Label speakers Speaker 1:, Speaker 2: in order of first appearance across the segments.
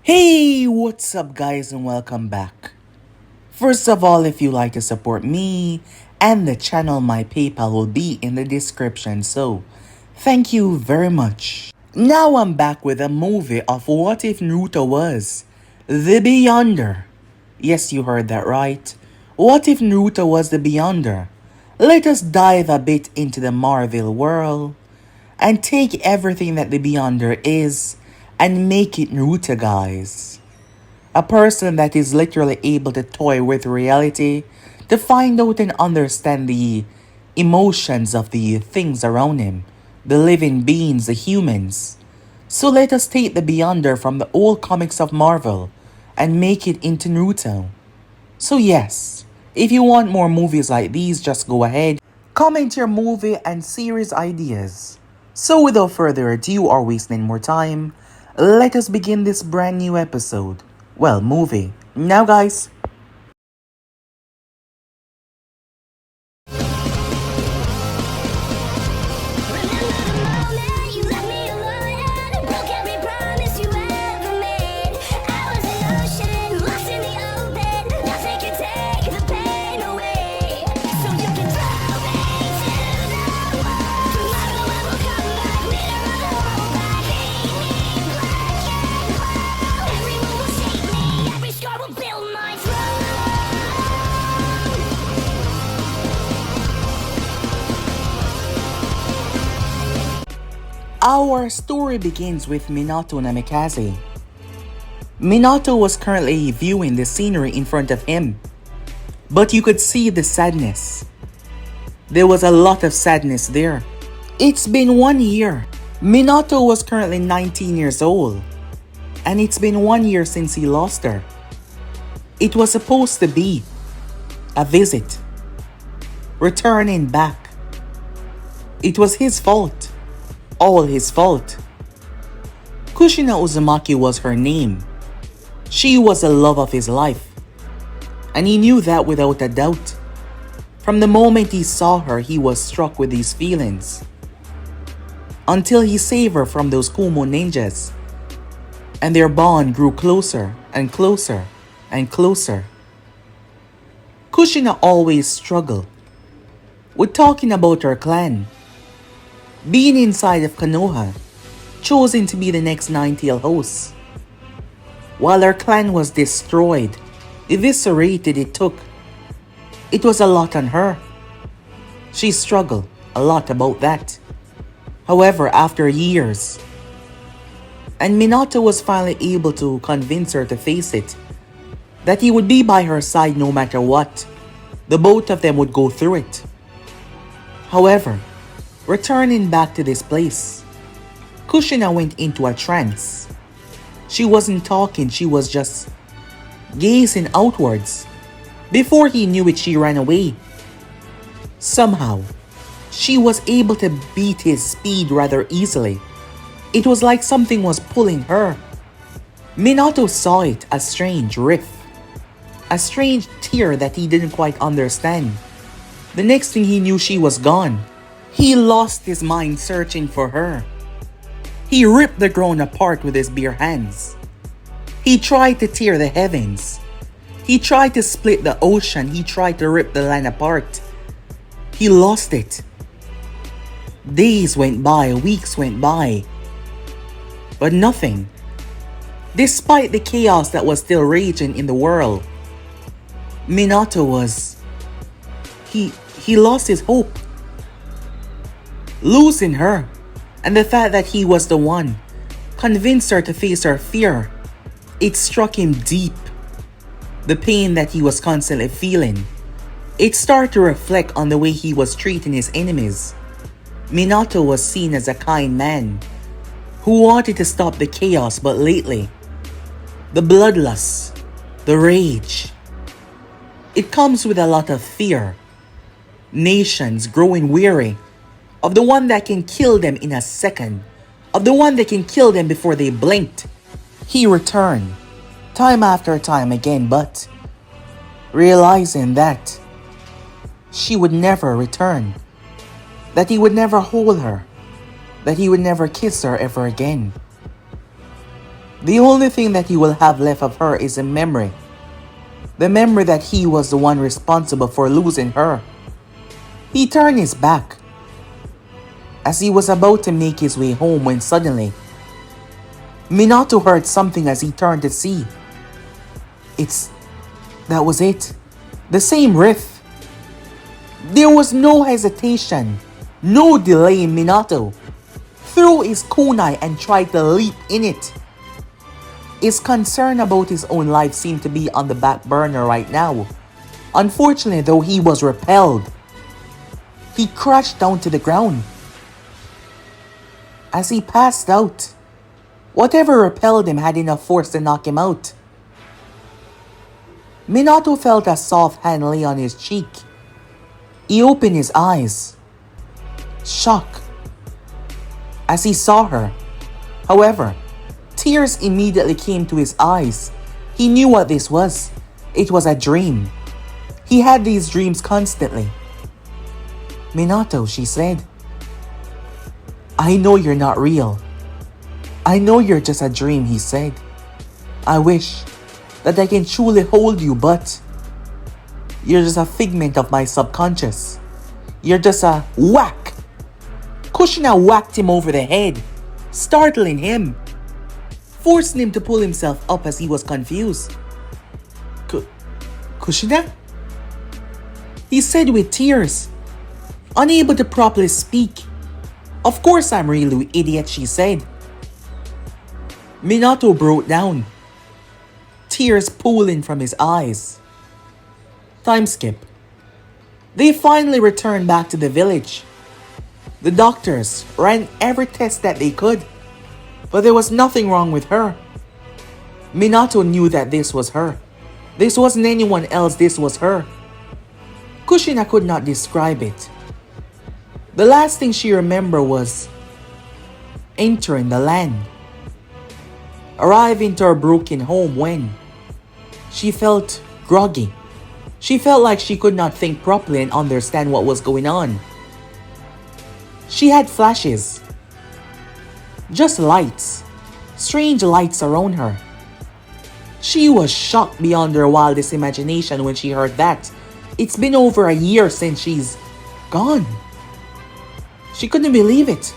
Speaker 1: Hey, what's up, guys, and welcome back. First of all, if you like to support me and the channel, my PayPal will be in the description, so thank you very much. Now I'm back with a movie of what if Naruto was the Beyonder. Yes, you heard that right. What if Naruto was the Beyonder? Let us dive a bit into the Marvel world and take everything that the Beyonder is and make it Naruto, guys. A person that is literally able to toy with reality to find out and understand the emotions of the things around him, the living beings, the humans. So let us take the Beyonder from the old comics of Marvel and make it into Naruto. So yes, if you want more movies like these, just go ahead, comment your movie and series ideas. So without further ado or wasting more time, let us begin this brand new episode. Well, movie. Now guys, our story begins with Minato Namikaze. Minato was currently viewing the scenery in front of him, but you could see the sadness. There was a lot of sadness there. It's been 1 year. Minato was currently 19 years old, and it's been 1 year since he lost her. It was supposed to be a visit, returning back. It was his fault. All his fault. Kushina Uzumaki was her name. She was the love of his life, and he knew that without a doubt. From the moment he saw her, he was struck with these feelings, until he saved her from those Kumo ninjas, and their bond grew closer and closer and closer. Kushina always struggled with talking about her clan, being inside of Konoha, choosing to be the next Nine-Tail host. While her clan was destroyed, eviscerated, it was a lot on her. She struggled a lot about that. However, after years, and Minato was finally able to convince her to face it, that he would be by her side no matter what. The both of them would go through it. However, returning back to this place, Kushina went into a trance. She wasn't talking, she was just gazing outwards. Before he knew it, she ran away. Somehow, she was able to beat his speed rather easily. It was like something was pulling her. Minato saw it, a strange rift, a strange tear that he didn't quite understand. The next thing he knew, she was gone. He lost his mind searching for her. He ripped the ground apart with his bare hands. He tried to tear the heavens. He tried to split the ocean. He tried to rip the land apart. He lost it. Days went by, weeks went by, but nothing. Despite the chaos that was still raging in the world, Minato was... He lost his hope. Losing her, and the fact that he was the one, convinced her to face her fear. It struck him deep. The pain that he was constantly feeling. It started to reflect on the way he was treating his enemies. Minato was seen as a kind man who wanted to stop the chaos, but lately, the bloodlust, the rage, it comes with a lot of fear. Nations growing weary of the one that can kill them in a second, of the one that can kill them before they blinked. He returned, time after time again, but realizing that she would never return, that he would never hold her, that he would never kiss her ever again. The only thing that he will have left of her is a memory. The memory that he was the one responsible for losing her. He turned his back as he was about to make his way home when suddenly Minato heard something as he turned to see. That was it. The same riff. There was no hesitation, no delay. Minato threw his kunai and tried to leap in it. His concern about his own life seemed to be on the back burner right now. Unfortunately, though, he was repelled. He crashed down to the ground. As he passed out, whatever repelled him had enough force to knock him out. Minato felt a soft hand lay on his cheek. He opened his eyes. Shock as he saw her. However, tears immediately came to his eyes. He knew what this was. It was a dream. He had these dreams constantly. Minato, she said, I know you're not real. I know you're just a dream, he said. I wish that I can truly hold you, but you're just a figment of my subconscious. You're just a whack. Kushina whacked him over the head, startling him, forcing him to pull himself up as he was confused. Kushina? He said with tears, unable to properly speak. Of course I'm real, you idiot, she said. Minato broke down, tears pooling from his eyes. Time skip. They finally returned back to the village. The doctors ran every test that they could, but there was nothing wrong with her. Minato knew that this was her. This wasn't anyone else, this was her. Kushina could not describe it. The last thing she remembered was entering the land, arriving to her broken home when she felt groggy. She felt like she could not think properly and understand what was going on. She had flashes, just lights, strange lights around her. She was shocked beyond her wildest imagination when she heard that. It's been over a year since she's gone. She couldn't believe it.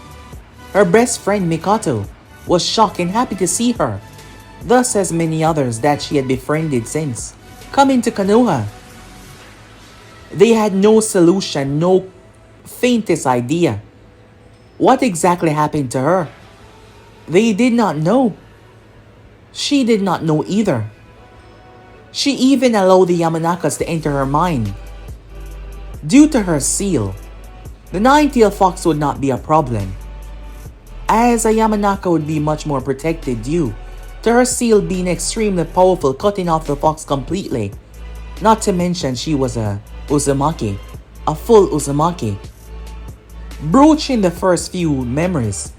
Speaker 1: Her best friend Mikoto was shocked and happy to see her, thus as many others that she had befriended since coming to Konoha. They had no solution, no faintest idea what exactly happened to her. They did not know. She did not know either. She even allowed the Yamanakas to enter her mind. Due to her seal, the nine-tailed fox would not be a problem, as a Yamanaka would be much more protected due to her seal being extremely powerful, cutting off the fox completely. Not to mention she was a Uzumaki, a full Uzumaki. Broaching the first few memories,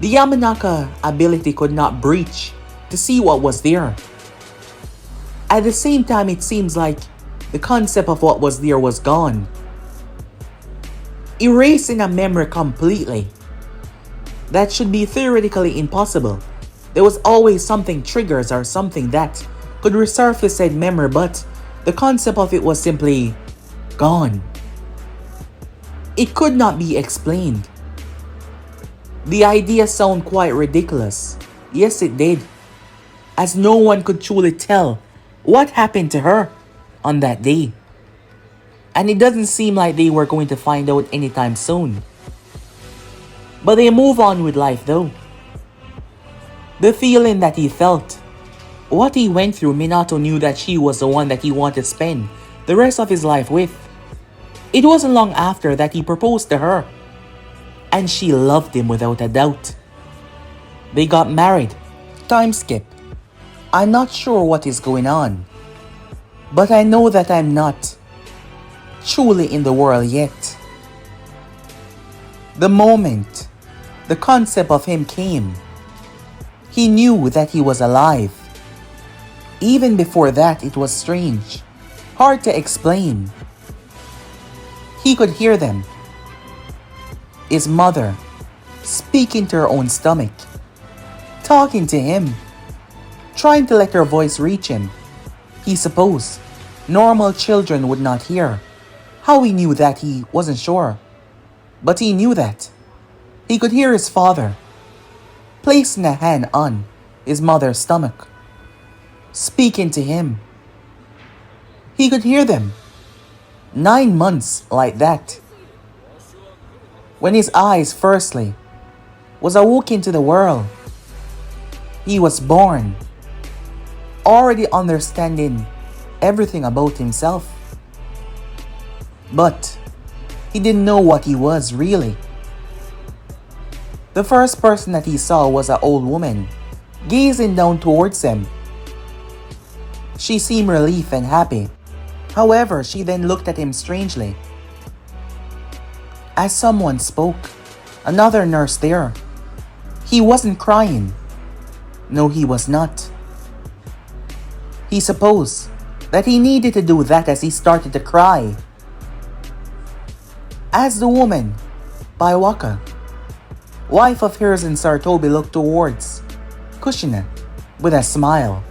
Speaker 1: the Yamanaka ability could not breach to see what was there. At the same time, it seems like the concept of what was there was gone, erasing a memory completely. That should be theoretically impossible. There was always something triggers or something that could resurface said memory, but the concept of it was simply gone. It could not be explained. The idea sounded quite ridiculous. Yes, it did, as no one could truly tell what happened to her on that day. And it doesn't seem like they were going to find out anytime soon. But they move on with life though. The feeling that he felt, what he went through, Minato knew that she was the one that he wanted to spend the rest of his life with. It wasn't long after that he proposed to her, and she loved him without a doubt. They got married. Time skip. I'm not sure what is going on, but I know that I'm not truly in the world yet. The moment the concept of him came, he knew that he was alive. Even before that, it was strange, hard to explain. He could hear them. His mother speaking to her own stomach, talking to him. trying to let her voice reach him. He supposed normal children would not hear. How he knew that, he wasn't sure. But he knew that. He could hear his father placing a hand on his mother's stomach, speaking to him. He could hear them. 9 months like that. When his eyes firstly was awoken to the world, he was born, already understanding everything about himself. But he didn't know what he was really. The first person that he saw was an old woman, gazing down towards him. She seemed relieved and happy. However, she then looked at him strangely. As someone spoke, another nurse there. He wasn't crying. No, he was not. He supposed that he needed to do that as he started to cry. As the woman, Baiwaka, wife of Hiruzen Sarutobi, looked towards Kushina with a smile.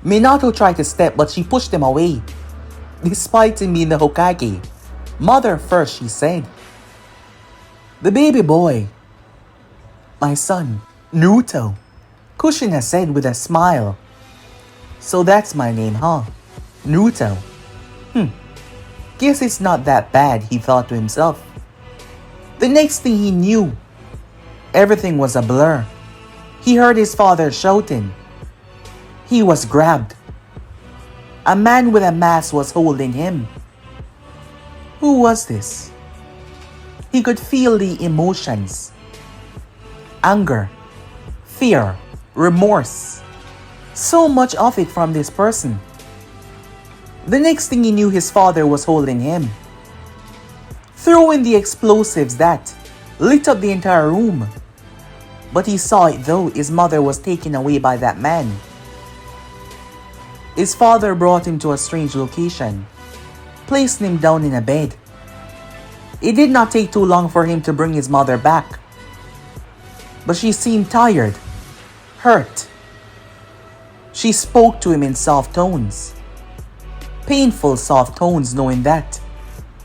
Speaker 1: Minato tried to step, but she pushed him away. Despite him being the Hokage, mother first, she said. The baby boy. My son, Naruto, Kushina said with a smile. So that's my name, huh? Naruto. Guess it's not that bad, he thought to himself. The next thing he knew, everything was a blur. He heard his father shouting. He was grabbed. A man with a mask was holding him. Who was this? He could feel the emotions. Anger, fear, remorse. So much of it from this person. The next thing he knew, his father was holding him, throwing the explosives that lit up the entire room. But he saw it though, his mother was taken away by that man. His father brought him to a strange location, placing him down in a bed. It did not take too long for him to bring his mother back. But she seemed tired, hurt. She spoke to him in soft tones. Painful soft tones, knowing that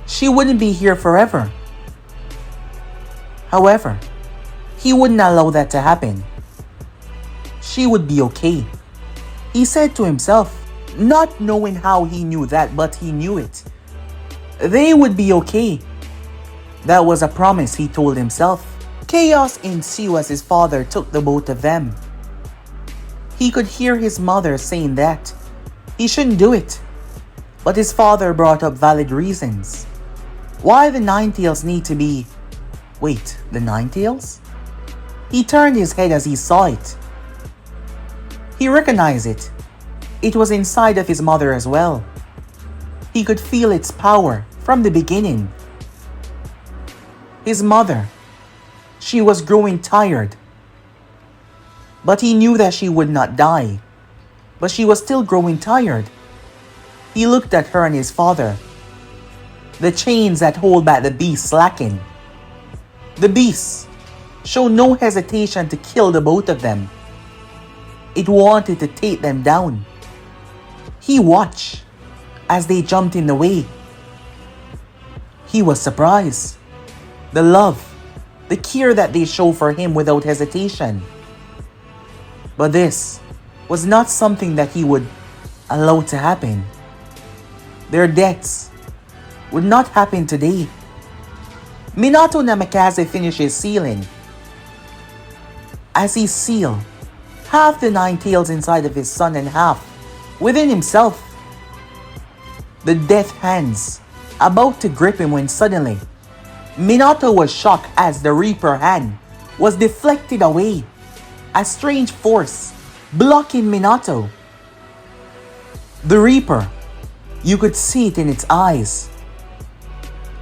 Speaker 1: she wouldn't be here forever. However, he wouldn't allow that to happen. She would be okay, he said to himself, not knowing how he knew that, but he knew it. They would be okay. That was a promise, he told himself. Chaos ensued as his father took the both of them. He could hear his mother saying that he shouldn't do it. But his father brought up valid reasons. Why the Ninetales need to be... Wait, the Ninetales? He turned his head as he saw it. He recognized it. It was inside of his mother as well. He could feel its power from the beginning. His mother, she was growing tired. But he knew that she would not die. But she was still growing tired. He looked at her and his father. The chains that hold back the beast slackened. The beast showed no hesitation to kill the both of them. It wanted to take them down. He watched as they jumped in the way. He was surprised. The love, the care that they showed for him without hesitation. But this was not something that he would allow to happen. Their deaths would not happen today. Minato Namikaze finishes sealing. As he sealed half the Ninetales inside of his son and half within himself, the death hands about to grip him when suddenly Minato was shocked as the Reaper hand was deflected away. A strange force blocking Minato. The Reaper, you could see it in its eyes.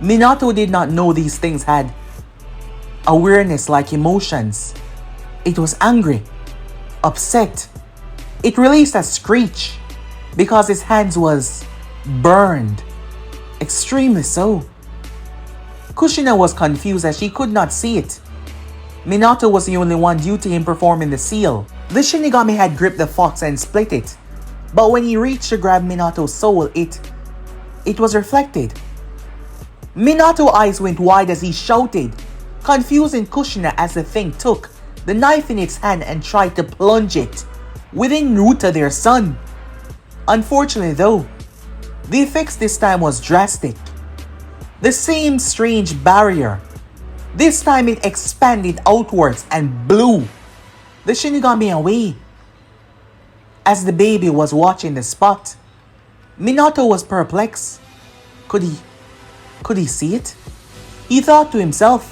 Speaker 1: Minato did not know these things had awareness like emotions. It was angry, upset. It released a screech because his hands was burned, extremely so. Kushina was confused as she could not see it. Minato was the only one due to him performing the seal. The Shinigami had gripped the fox and split it, but when he reached to grab Minato's soul, it was reflected. Minato's eyes went wide as he shouted, confusing Kushina as the thing took the knife in its hand and tried to plunge it within Naruto, their son. Unfortunately though, the effects this time was drastic. The same strange barrier. This time it expanded outwards and blew the Shinigami away. As the baby was watching the spot, Minato was perplexed. Could he see it? He thought to himself.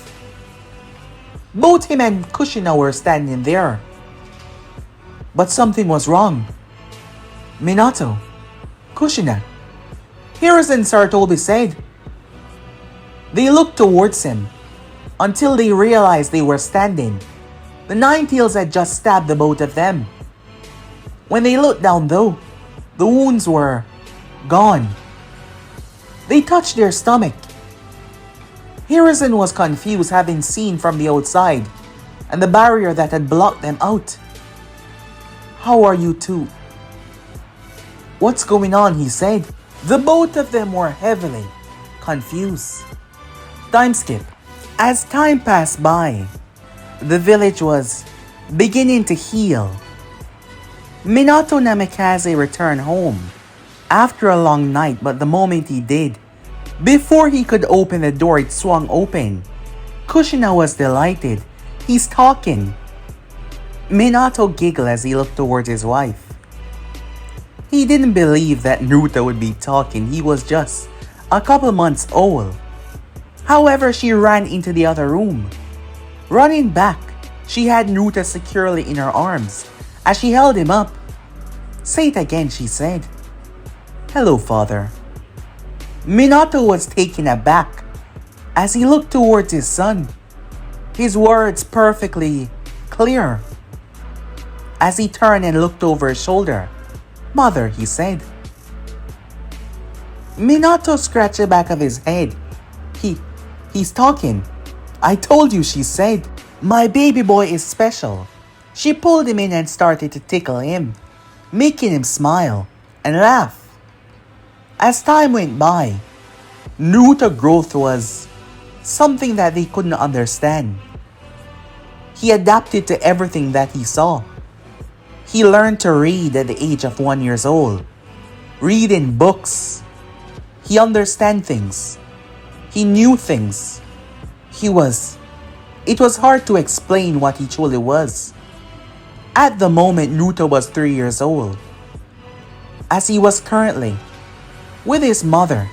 Speaker 1: Both him and Kushina were standing there. But something was wrong. Minato, Kushina, Hiruzen Sarutobi said. They looked towards him until they realized they were standing. The Nine-Tails had just stabbed the both of them. When they looked down though, the wounds were gone. They touched their stomach. Hiruzen was confused, having seen from the outside and the barrier that had blocked them out. How are you two? What's going on? He said. The both of them were heavily confused. Time skip. As time passed by, the village was beginning to heal. Minato Namikaze returned home after a long night, but the moment he did, before he could open the door, it swung open. Kushina was delighted. He's talking. Minato giggled as he looked towards his wife. He didn't believe that Naruto would be talking. He was just a couple months old. However, she ran into the other room. Running back, she had Naruto securely in her arms as she held him up. Say it again, she said. Hello, father. Minato was taken aback as he looked towards his son. His words perfectly clear. As he turned and looked over his shoulder. Mother, he said. Minato scratched the back of his head. He's talking. I told you, she said. My baby boy is special. She pulled him in and started to tickle him, making him smile and laugh. As time went by, Naruto's growth was something that they couldn't understand. He adapted to everything that he saw. He learned to read at the age of 1 year old. Read in books. He understand things. He knew things. It was hard to explain what he truly was. At the moment, Naruto was 3 years old. As he was currently with his mother.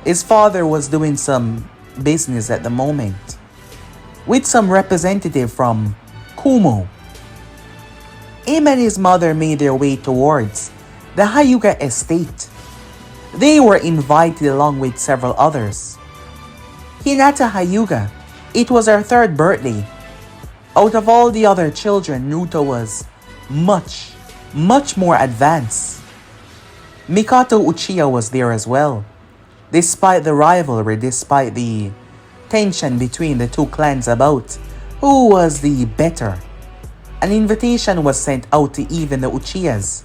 Speaker 1: His father was doing some business at the moment with some representative from Kumo. Him and his mother made their way towards the Hyuga estate. They were invited along with several others. Hinata Hyuga, it was her third birthday. Out of all the other children, Naruto was much more advanced. Mikoto Uchiha was there as well. Despite the rivalry, despite the tension between the two clans about who was the better, an invitation was sent out to even the Uchihas,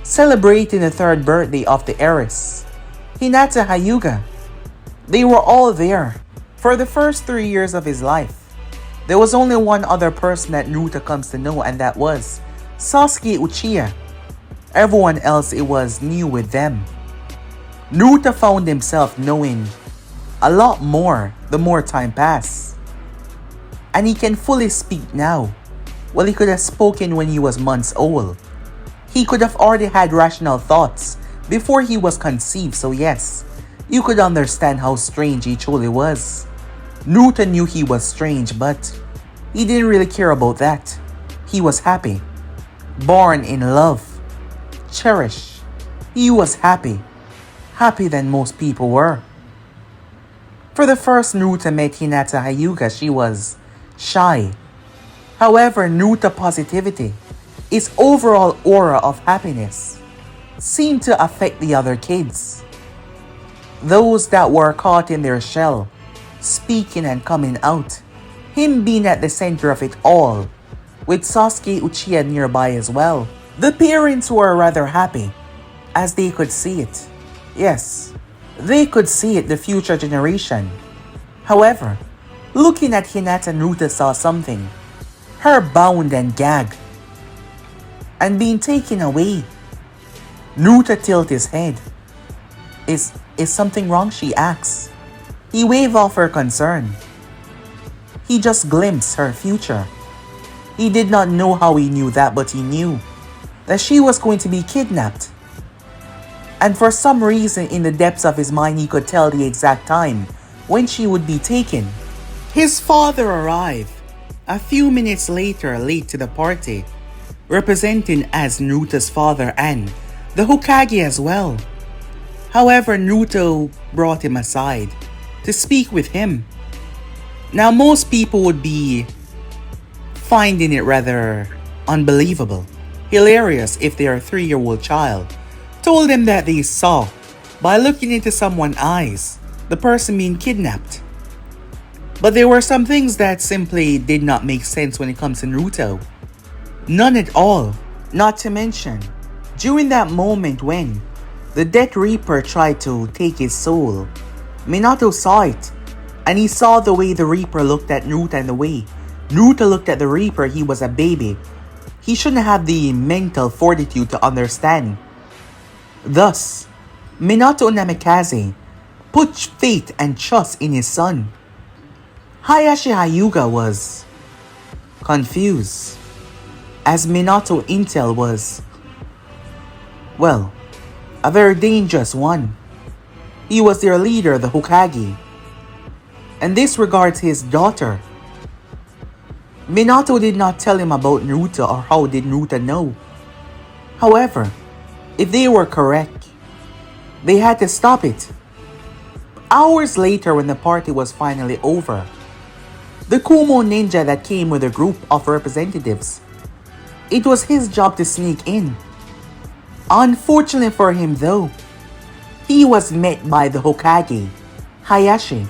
Speaker 1: celebrating the third birthday of the heiress, Hinata Hyuga. They were all there. For the first 3 years of his life, there was only one other person that Naruto comes to know, and that was Sasuke Uchiha. Everyone else, it was new with them. Naruto found himself knowing a lot more the more time passed. And he can fully speak now. Well, he could have spoken when he was months old. He could have already had rational thoughts before he was conceived, so yes, you could understand how strange he truly was. Naruto knew he was strange, but he didn't really care about that. He was happy. Born in love. Cherished. He was happy. Happier than most people were. For the first Naruto met Hinata Hyuga, she was shy. However, Naruto positivity, its overall aura of happiness, seemed to affect the other kids. Those that were caught in their shell, speaking and coming out, him being at the center of it all, with Sasuke Uchiha nearby as well. The parents were rather happy, as they could see it. Yes, they could see it, the future generation. However, looking at Hinata, Naruto saw something. Her bound and gagged, and being taken away. Naruto tilted his head. Is something wrong? She asks. He waved off her concern. He just glimpsed her future. He did not know how he knew that, but he knew that she was going to be kidnapped. And for some reason in the depths of his mind he could tell the exact time when she would be taken. His father arrived a few minutes later, late to the party, representing as Naruto's father and the Hokage as well. However, Naruto brought him aside to speak with him. Now most people would be finding it rather unbelievable, hilarious if their 3-year-old child told them that they saw, by looking into someone's eyes, the person being kidnapped. But there were some things that simply did not make sense when it comes to Naruto. None at all. Not to mention, during that moment when the Death Reaper tried to take his soul, Minato saw it, and he saw the way the Reaper looked at Naruto and the way Naruto looked at the Reaper. He was a baby. He shouldn't have the mental fortitude to understand. Thus, Minato Namikaze put faith and trust in his son. Hayashi Hyuga was confused, as Minato intel was, well, a very dangerous one. He was their leader, the Hokage, and this regards his daughter. Minato did not tell him about Naruto, or how did Naruto know. However, if they were correct, they had to stop it. Hours later, when the party was finally over, the Kumo ninja that came with a group of representatives, it was his job to sneak in. Unfortunately for him though, he was met by the Hokage, Hayashi,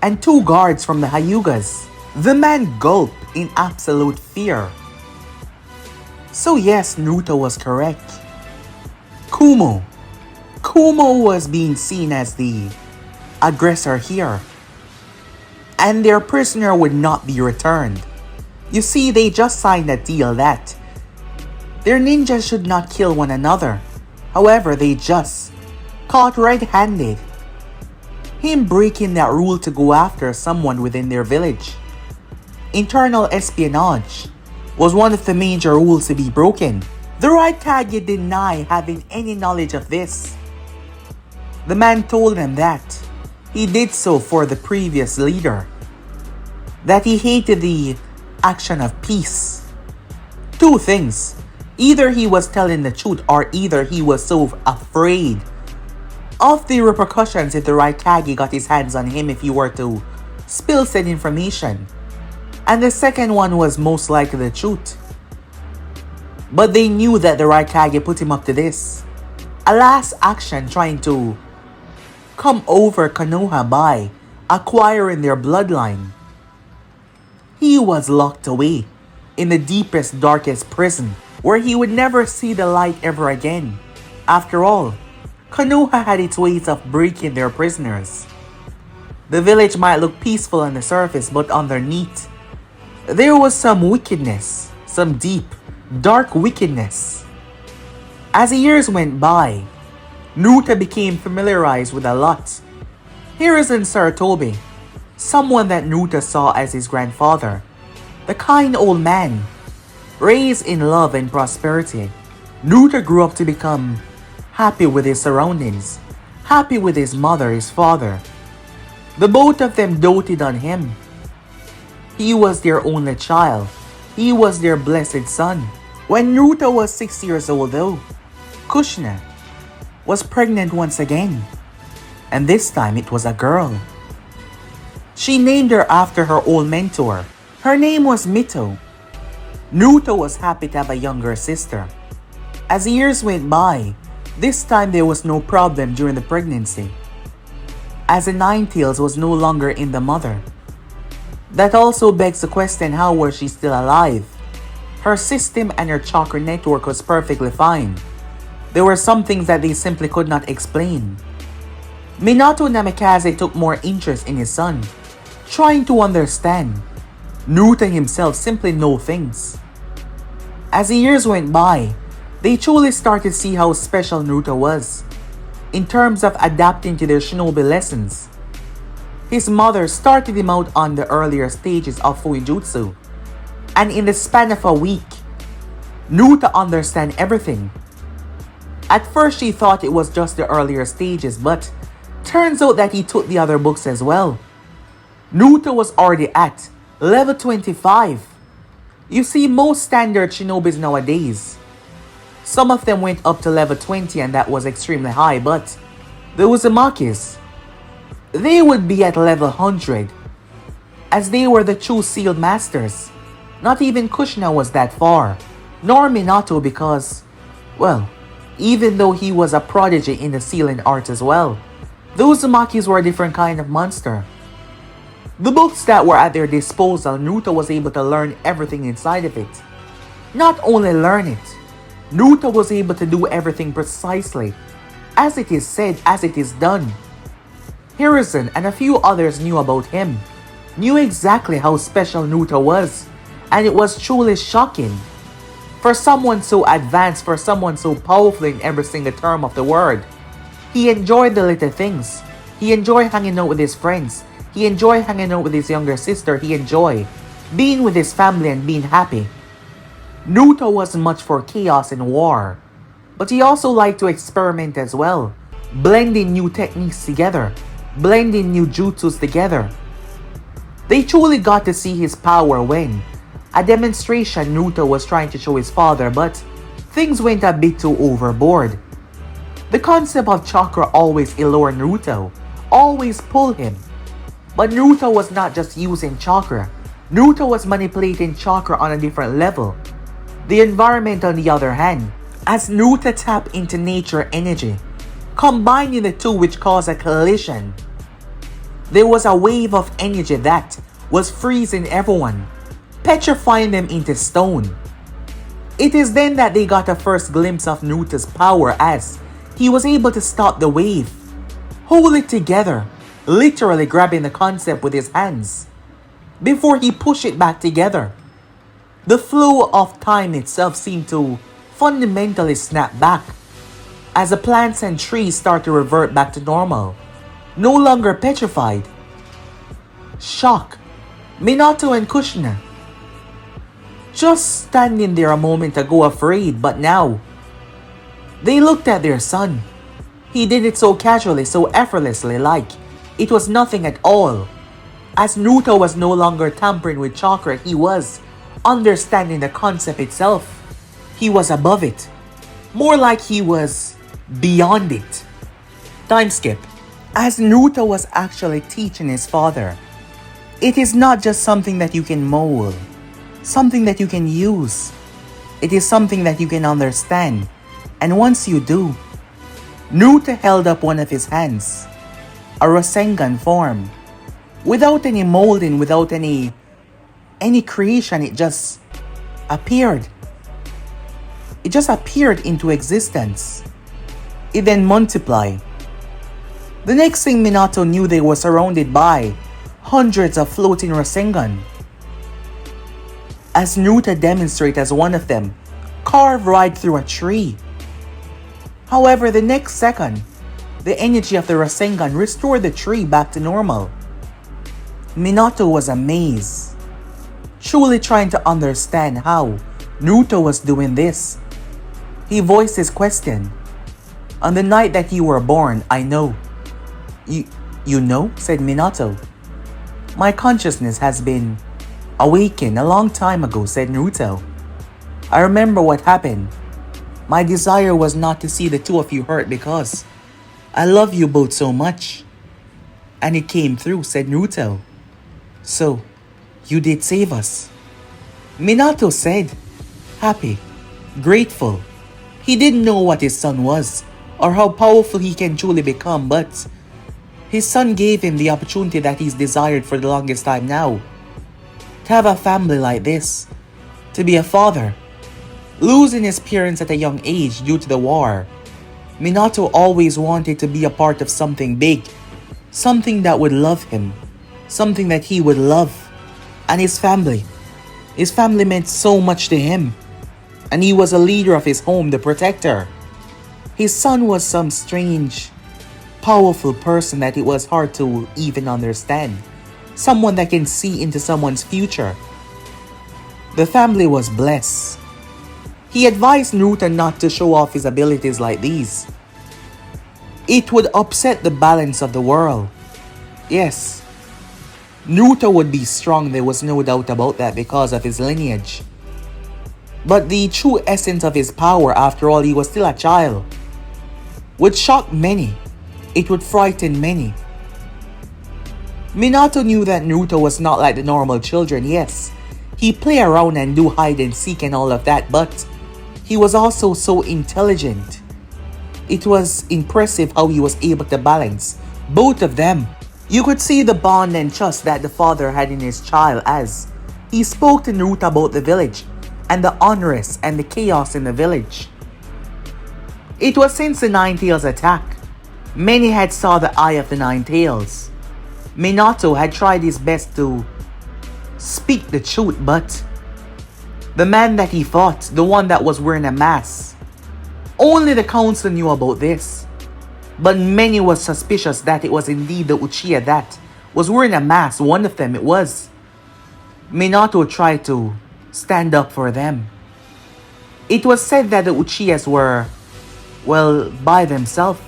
Speaker 1: and 2 guards from the Hyugas. The man gulped in absolute fear. So yes, Naruto was correct. Kumo was being seen as the aggressor here, and their prisoner would not be returned. You see, they just signed a deal that their ninjas should not kill one another. However, they just caught red-handed him breaking that rule to go after someone within their village. Internal espionage was one of the major rules to be broken. The Raikage denied having any knowledge of this. The man told them that he did so for the previous leader, that he hated the action of peace. 2 things. Either he was telling the truth, or either he was so afraid of the repercussions if the Raikage got his hands on him if he were to spill said information. And the second one was most likely the truth. But they knew that the Raikage put him up to this. A last action trying to come over Konoha by acquiring their bloodline. He was locked away in the deepest, darkest prison, where he would never see the light ever again. After all, Konoha had its ways of breaking their prisoners. The village might look peaceful on the surface, but underneath, there was some wickedness, some deep, dark wickedness. As the years went by, Naruto became familiarized with a lot. Here is in Sarutobi, someone that Naruto saw as his grandfather, the kind old man, raised in love and prosperity. Naruto grew up to become happy with his surroundings, happy with his mother, his father. The both of them doted on him. He was their only child. He was their blessed son. When Naruto was 6 years old though, Kushina was pregnant once again, and this time it was a girl. She named her after her old mentor. Her name was Mito. Naruto was happy to have a younger sister. As years went by, this time there was no problem during the pregnancy, as the Ninetales was no longer in the mother. That also begs the question, how was she still alive? Her system and her chakra network was perfectly fine. There were some things that they simply could not explain. Minato Namikaze took more interest in his son, trying to understand. Naruto himself simply know things. As the years went by, they truly started to see how special Naruto was, in terms of adapting to their shinobi lessons. His mother started him out on the earlier stages of Fuinjutsu, and in the span of a week, Naruto understand everything. At first she thought it was just the earlier stages, but turns out that he took the other books as well. Naruto was already at level 25. You see, most standard shinobis nowadays, some of them went up to level 20 and that was extremely high, but the Uzumakis, they would be at level 100, as they were the true sealed masters. Not even Kushina was that far, nor Minato because, well, even though he was a prodigy in the sealing art as well, the Uzumakis were a different kind of monster. The books that were at their disposal, Naruto was able to learn everything inside of it. Not only learn it, Naruto was able to do everything precisely, as it is said, as it is done. Hiruzen and a few others knew about him, knew exactly how special Naruto was, and it was truly shocking. For someone so advanced, for someone so powerful in every single term of the word. He enjoyed the little things. He enjoyed hanging out with his friends. He enjoyed hanging out with his younger sister. He enjoyed being with his family and being happy. Naruto wasn't much for chaos and war, but he also liked to experiment as well, blending new techniques together, blending new jutsus together. They truly got to see his power when, a demonstration, Naruto was trying to show his father, but things went a bit too overboard. The concept of chakra always allured Naruto, always pulled him. But Naruto was not just using chakra. Naruto was manipulating chakra on a different level. The environment, on the other hand, as Naruto tapped into nature energy, combining the two which caused a collision. There was a wave of energy that was freezing everyone, petrifying them into stone. It is then that they got a first glimpse of Naruto's power as he was able to stop the wave, hold it together, literally grabbing the concept with his hands, before he pushed it back together. The flow of time itself seemed to fundamentally snap back, as the plants and trees start to revert back to normal, no longer petrified. Shock. Minato and Kushina, just standing there a moment ago afraid, but now they looked at their son. He did it so casually, so effortlessly, like it was nothing at all. As Naruto was no longer tampering with chakra, he was understanding the concept itself. He was above it. More like he was beyond it. Time skip. As Naruto was actually teaching his father, it is not just something that you can mold, something that you can use. It is something that you can understand. And once you do, Naruto held up one of his hands, a Rasengan form. Without any molding, without any creation, it just appeared. It just appeared into existence. It then multiplied. The next thing Minato knew, they were surrounded by hundreds of floating Rasengan. As Naruto demonstrated as one of them, carved right through a tree. However, the next second, the energy of the Rasengan restored the tree back to normal. Minato was amazed, truly trying to understand how Naruto was doing this. He voiced his question. On the night that you were born, I know. You know? Said Minato. My consciousness has been awakened a long time ago, said Naruto. I remember what happened. My desire was not to see the two of you hurt because I love you both so much. And it came through, said Naruto. So, you did save us. Minato said, happy, grateful. He didn't know what his son was, or how powerful he can truly become, but his son gave him the opportunity that he's desired for the longest time now. To have a family like this, to be a father. Losing his parents at a young age due to the war, Minato always wanted to be a part of something big, something that would love him, something that he would love, and his family. His family meant so much to him, and he was a leader of his home, the protector. His son was some strange, powerful person that it was hard to even understand, someone that can see into someone's future. The family was blessed. He advised Naruto not to show off his abilities like these. It would upset the balance of the world. Yes, Naruto would be strong, there was no doubt about that because of his lineage. But the true essence of his power, after all, he was still a child, would shock many. It would frighten many. Minato knew that Naruto was not like the normal children. Yes, he play around and do hide and seek and all of that, but he was also so intelligent. It was impressive how he was able to balance both of them. You could see the bond and trust that the father had in his child as he spoke to Naruto about the village and the unrest and the chaos in the village. It was since the Nine Tails attack. Many had saw the eye of the Nine Tails. Minato had tried his best to speak the truth, but the man that he fought, the one that was wearing a mask, only the council knew about this. But many was suspicious that it was indeed the Uchiha that was wearing a mask. One of them it was. Minato tried to stand up for them. It was said that the Uchihas were, well, by themselves.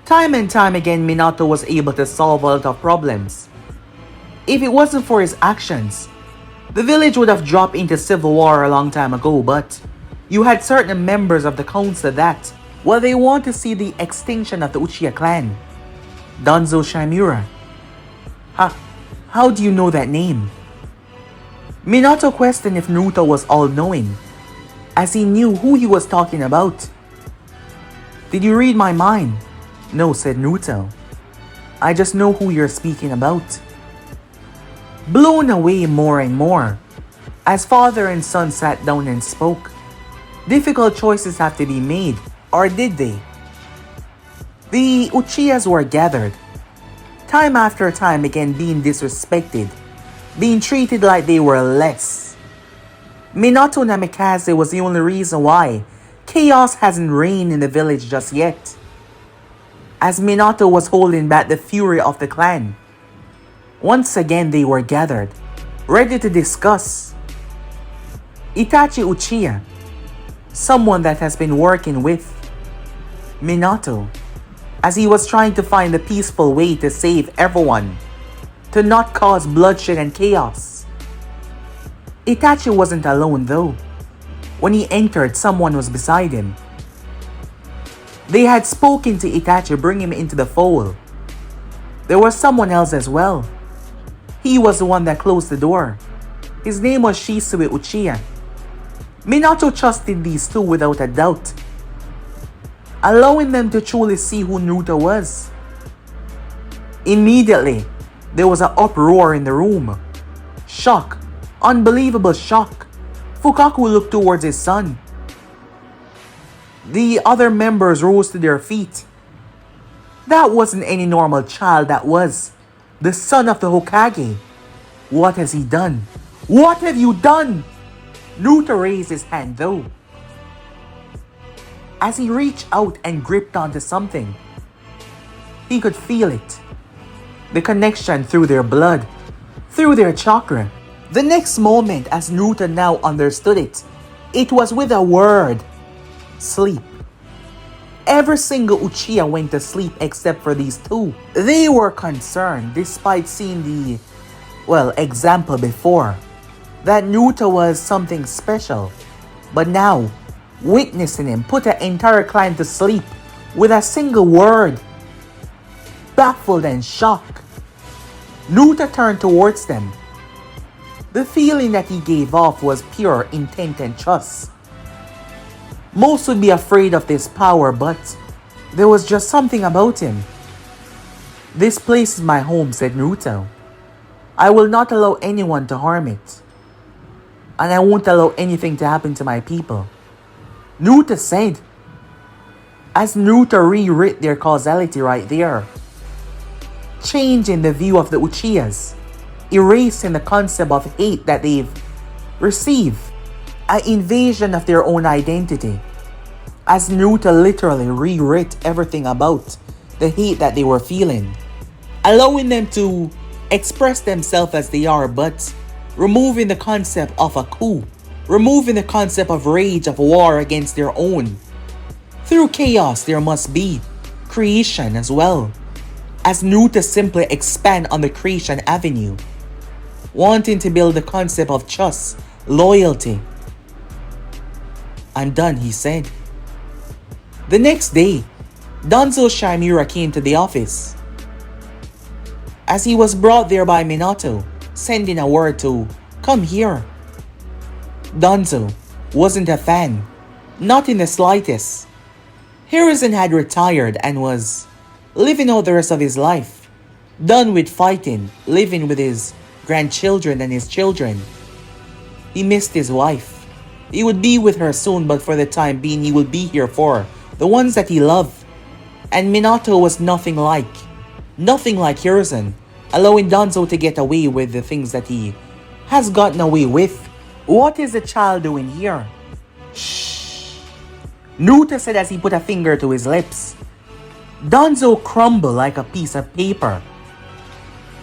Speaker 1: Time and time again, Minato was able to solve a lot of problems. If it wasn't for his actions, the village would have dropped into civil war a long time ago, but you had certain members of the council that, well, they want to see the extinction of the Uchiha clan. Danzo Shimura. How do you know that name? Minato questioned if Naruto was all-knowing, as he knew who he was talking about. Did you read my mind? No, said Naruto. I just know who you're speaking about. Blown away more and more, as father and son sat down and spoke. Difficult choices have to be made, or did they? The Uchihas were gathered, time after time again being disrespected, being treated like they were less. Minato Namikaze was the only reason why chaos hasn't reigned in the village just yet, as Minato was holding back the fury of the clan. Once again they were gathered, ready to discuss. Itachi Uchiha, someone that has been working with Minato, as he was trying to find a peaceful way to save everyone, to not cause bloodshed and chaos. Itachi wasn't alone though. When he entered, someone was beside him. They had spoken to Itachi, bring him into the fold. There was someone else as well. He was the one that closed the door. His name was Shisui Uchiha. Minato trusted these two without a doubt, allowing them to truly see who Naruto was. Immediately, there was an uproar in the room. Shock. Unbelievable shock. Fukaku looked towards his son. The other members rose to their feet. That wasn't any normal child, that was the son of the Hokage. What has he done? What have you done? Naruto raised his hand though, as he reached out and gripped onto something. He could feel it. The connection through their blood, through their chakra. The next moment, as Naruto now understood it, it was with a word: sleep. Every single Uchiha went to sleep except for these two. They were concerned, despite seeing the, well, example before, that Naruto was something special. But now, witnessing him put an entire clan to sleep with a single word. Baffled and shocked, Naruto turned towards them. The feeling that he gave off was pure intent and trust. Most would be afraid of this power, but there was just something about him. This place is my home, said Naruto. I will not allow anyone to harm it. and I won't allow anything to happen to my people. Naruto said, as Naruto rewrote their causality right there, changing the view of the Uchihas, erasing the concept of hate that they've received, an invasion of their own identity, as Naruto literally rewrote everything about the hate that they were feeling, allowing them to express themselves as they are, but removing the concept of a coup, removing the concept of rage, of war against their own. Through chaos, there must be creation as well, as Naruto simply expand on the creation avenue, wanting to build the concept of trust, loyalty. I'm done, he said. The next day, Danzo Shimura came to the office, as he was brought there by Minato, sending a word to come here. Danzo wasn't a fan, not in the slightest. Hiruzen had retired and was living out the rest of his life, done with fighting, living with his grandchildren and his children. He missed his wife. He would be with her soon, but for the time being he would be here for the ones that he loved. And Minato was nothing like Hiruzen, allowing Danzo to get away with the things that he has gotten away with. What is the child doing here? Shh. Naruto said as he put a finger to his lips. Danzo crumbled like a piece of paper.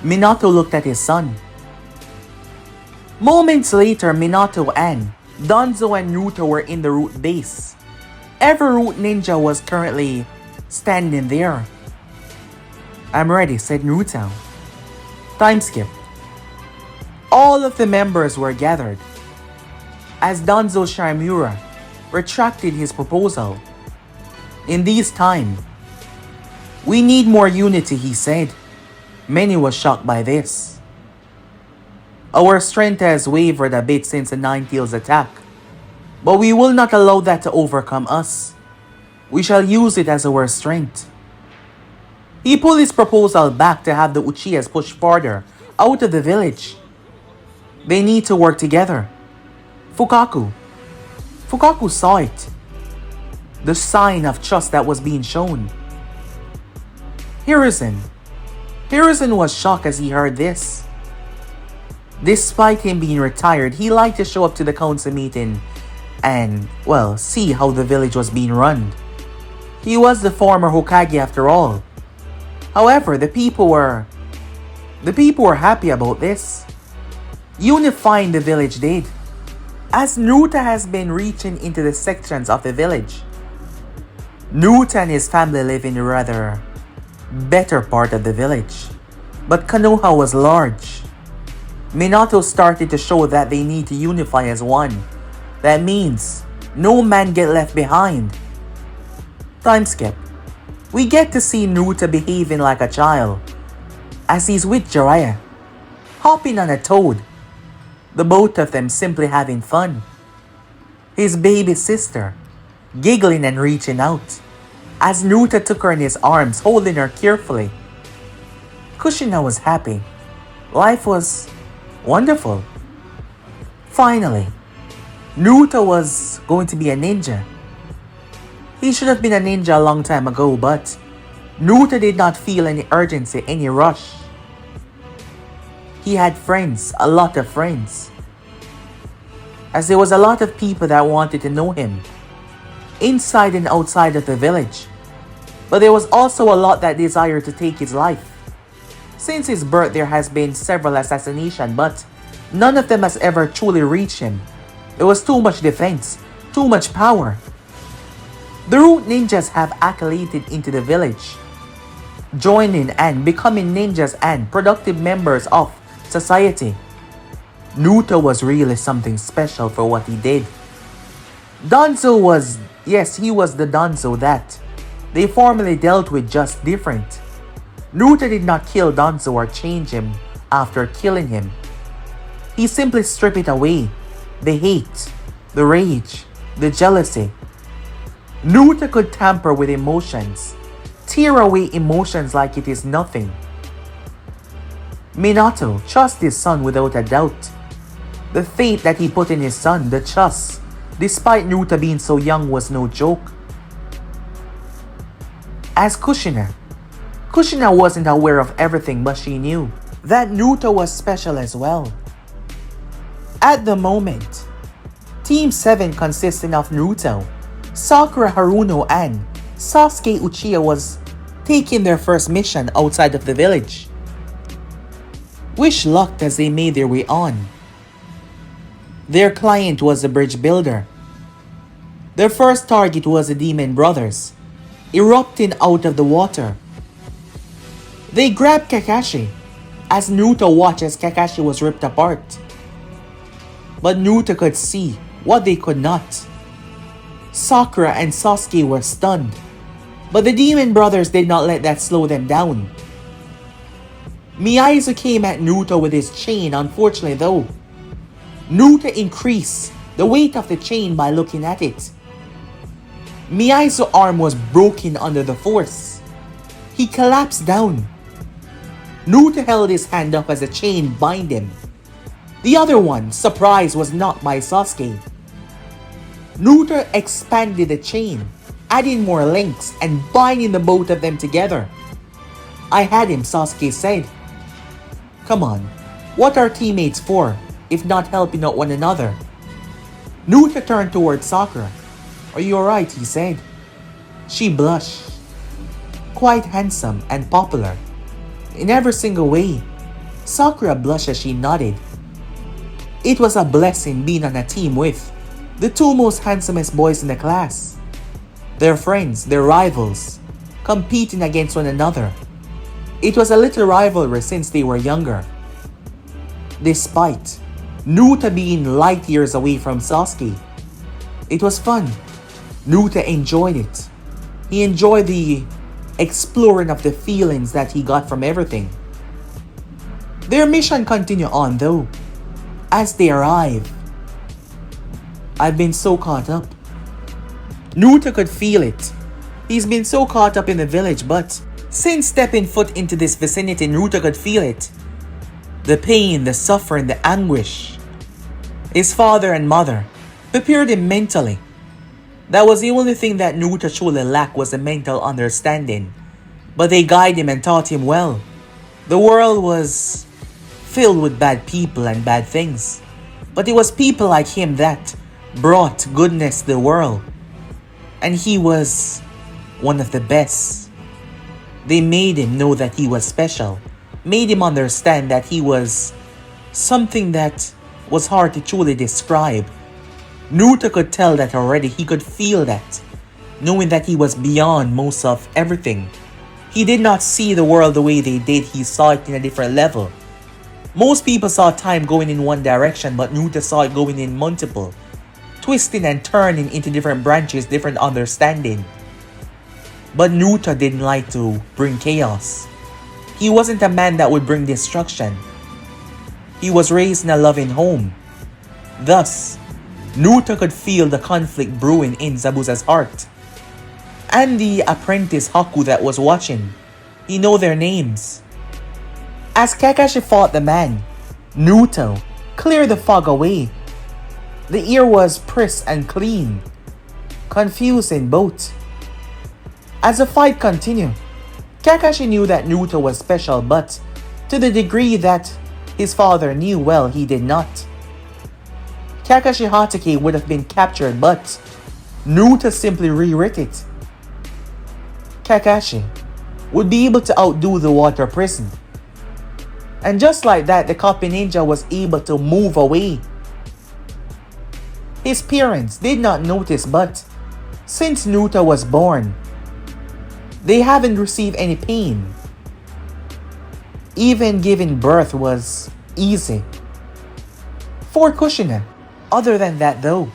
Speaker 1: Minato looked at his son. Moments later, Minato and Danzo and Naruto were in the root base. Every root ninja was currently standing there. I'm ready, said Naruto. Time skip. All of the members were gathered, as Danzo Shimura retracted his proposal. In this time, we need more unity, he said. Many were shocked by this. Our strength has wavered a bit since the Nine-Tails attack, but we will not allow that to overcome us. We shall use it as our strength. He pulled his proposal back to have the Uchihas push farther out of the village. They need to work together. Fukaku saw it. The sign of trust that was being shown. Hiruzen was shocked as he heard this. Despite him being retired, he liked to show up to the council meeting and, well, see how the village was being run. He was the former Hokage after all. However, the people were happy about this. Unifying the village did, as Naruto has been reaching into the sections of the village. Naruto and his family live in a rather better part of the village, but Konoha was large. Minato started to show that they need to unify as one. That means no man get left behind. Time skip. We get to see Naruto behaving like a child, as he's with Jiraiya, hopping on a toad. The both of them simply having fun. His baby sister, giggling and reaching out, as Naruto took her in his arms, holding her carefully. Kushina was happy. Life was wonderful. Finally, Naruto was going to be a ninja. He should have been a ninja a long time ago, but Naruto did not feel any urgency, any rush. He had friends, a lot of friends, as there was a lot of people that wanted to know him, inside and outside of the village. But there was also a lot that desired to take his life. Since his birth, there has been several assassinations, but none of them has ever truly reached him. There was too much defense, too much power. The root ninjas have accoladed into the village, joining and becoming ninjas and productive members of society. Naruto was really something special for what he did. Danzo was, yes, he was the Danzo that they formerly dealt with, just different. Naruto did not kill Danzo or change him after killing him. He simply stripped it away. The hate, the rage, the jealousy. Naruto could tamper with emotions, tear away emotions like it is nothing. Minato trusts his son without a doubt. The faith that he put in his son, the trust, despite Naruto being so young, was no joke. As Kushina wasn't aware of everything, but she knew that Naruto was special as well. At the moment, Team 7 consisting of Naruto, Sakura Haruno and Sasuke Uchiha was taking their first mission outside of the village. Wish luck as they made their way on. Their client was a bridge builder. Their first target was the Demon Brothers, erupting out of the water. They grabbed Kakashi, as Naruto watched as Kakashi was ripped apart. But Naruto could see what they could not. Sakura and Sasuke were stunned, but the Demon Brothers did not let that slow them down. Miyaizu came at Naruto with his chain. Unfortunately though, Naruto increased the weight of the chain by looking at it. Miyaizu's arm was broken under the force. He collapsed down. Naruto held his hand up as the chain bind him. The other one, surprised, was knocked by Sasuke. Naruto expanded the chain, adding more links and binding the both of them together. "I had him," Sasuke said. "Come on, what are teammates for, if not helping out one another?" Naruto turned towards Sakura. "Are you alright?" he said. She blushed. Quite handsome and popular in every single way. Sakura blushed as she nodded. It was a blessing being on a team with the two most handsomest boys in the class. Their friends, their rivals, competing against one another. It was a little rivalry since they were younger. Despite Naruto being light years away from Sasuke, it was fun. Naruto enjoyed it. He enjoyed the exploring of the feelings that he got from everything. Their mission continued on though. As they arrive, "I've been so caught up." Naruto could feel it. He's been so caught up in the village, but since stepping foot into this vicinity, Naruto could feel it. The pain, the suffering, the anguish. His father and mother prepared him mentally. That was the only thing that Naruto truly lacked, was a mental understanding. But they guided him and taught him well. The world was filled with bad people and bad things. But it was people like him that brought goodness to the world. And he was one of the best. They made him know that he was special. Made him understand that he was something that was hard to truly describe. Naruto could tell that already. He could feel that. Knowing that he was beyond most of everything. He did not see the world the way they did. He saw it in a different level. Most people saw time going in one direction, but Naruto saw it going in multiple. Twisting and turning into different branches, different understanding. But Naruto didn't like to bring chaos. He wasn't a man that would bring destruction. He was raised in a loving home. Thus, Naruto could feel the conflict brewing in Zabuza's heart. And the apprentice Haku that was watching. He knew their names. As Kakashi fought the man, Naruto cleared the fog away. The air was crisp and clean, confusing both. As the fight continued, Kakashi knew that Naruto was special, but to the degree that his father knew, well, he did not. Kakashi Hatake would have been captured, but Naruto simply rewrote it. Kakashi would be able to outdo the water prison. And just like that, the copy ninja was able to move away. His parents did not notice, but since Naruto was born, they haven't received any pain. Even giving birth was easy. For Kushina, other than that though,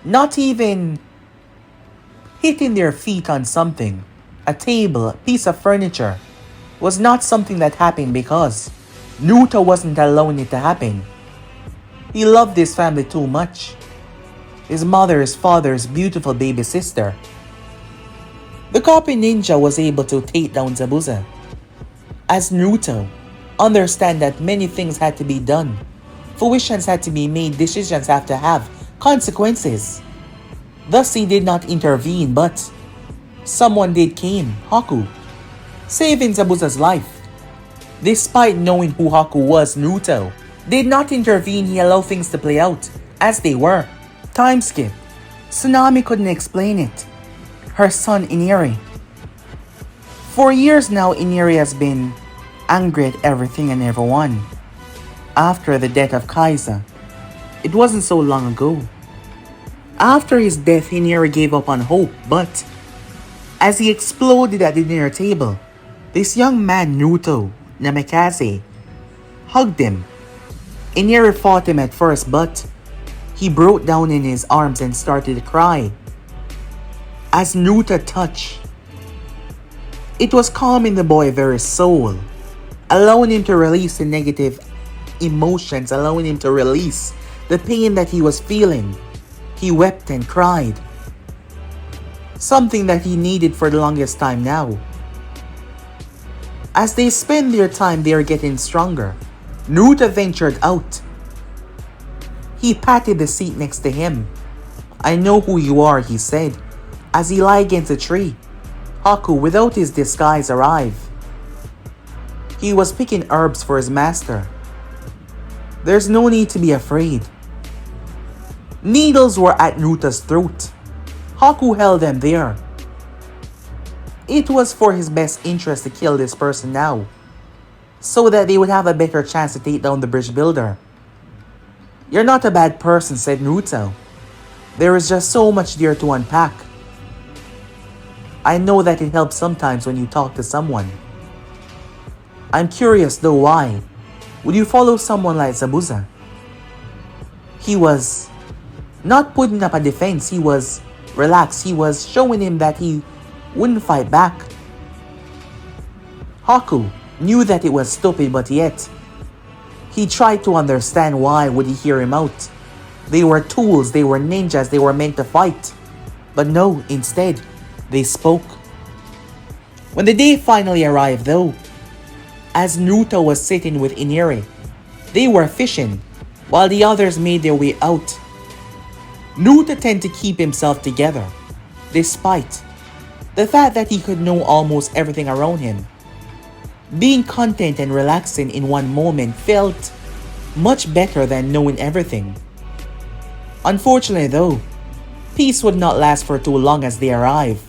Speaker 1: not even hitting their feet on something, a table, a piece of furniture, was not something that happened because Naruto wasn't allowing it to happen. He loved his family too much. His mother, his father, his beautiful baby sister. The copy ninja was able to take down Zabuza. As Naruto understand that many things had to be done Fruitions had to be made, decisions have to have consequences. Thus he did not intervene, but someone did came, Haku, saving Zabuza's life. Despite knowing who Haku was, Naruto did not intervene. He allowed things to play out as they were. Time skip. Tsunami couldn't explain it. Her son Iniri. For years now, Iniri has been angry at everything and everyone. After the death of Kaiser, it wasn't so long ago. After his death, Iniri gave up on hope, but as he exploded at the dinner table, this young man, Naruto Namikaze, hugged him. Iniri fought him at first, but he broke down in his arms and started to cry. As Naruto touched, it was calming the boy's very soul, allowing him to release the negative emotions, allowing him to release the pain that he was feeling. He wept and cried, something that he needed for the longest time now. As they spend their time, they are getting stronger. Naruto ventured out. He patted the seat next to him. "I know who you are," he said, as he lay against a tree. Haku, without his disguise, arrived. He was picking herbs for his master. "There's no need to be afraid." Needles were at Naruto's throat. Haku held them there. It was for his best interest to kill this person now, so that they would have a better chance to take down the bridge builder. "You're not a bad person," said Naruto. "There is just so much there to unpack. I know that it helps sometimes when you talk to someone. I'm curious though, why would you follow someone like Zabuza?" He was not putting up a defense, he was relaxed. He was showing him that he wouldn't fight back. Haku knew that it was stupid, but yet he tried to understand why would he hear him out. They were tools, they were ninjas, they were meant to fight. But no, instead, they spoke. When the day finally arrived though, as Naruto was sitting with Iniri, they were fishing while the others made their way out. Naruto tended to keep himself together, despite the fact that he could know almost everything around him. Being content and relaxing in one moment felt much better than knowing everything. Unfortunately though, peace would not last for too long as they arrived.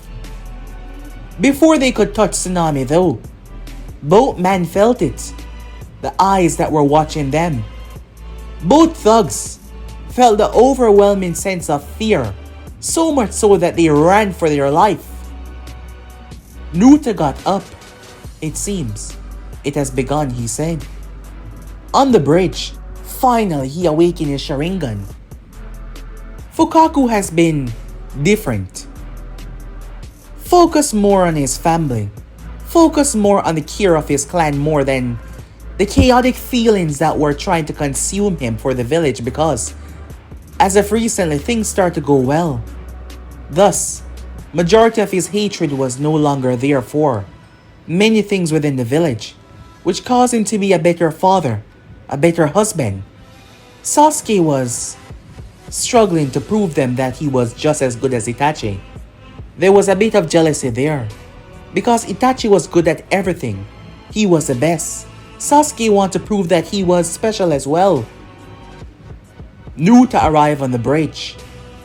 Speaker 1: Before they could touch Tsunami though, both men felt it. The eyes that were watching them. Both thugs felt the overwhelming sense of fear, so much so that they ran for their life. Naruto got up. "It seems it has begun," he said. On the bridge, finally he awakened his Sharingan. Fukaku has been different. Focus more on his family. Focus more on the care of his clan more than the chaotic feelings that were trying to consume him for the village, because as of recently things start to go well. Thus, majority of his hatred was no longer there for many things within the village, which caused him to be a better father, a better husband. Sasuke was struggling to prove them that he was just as good as Itachi. There was a bit of jealousy there, because Itachi was good at everything. He was the best. Sasuke wanted to prove that he was special as well. Naruto arrived on the bridge,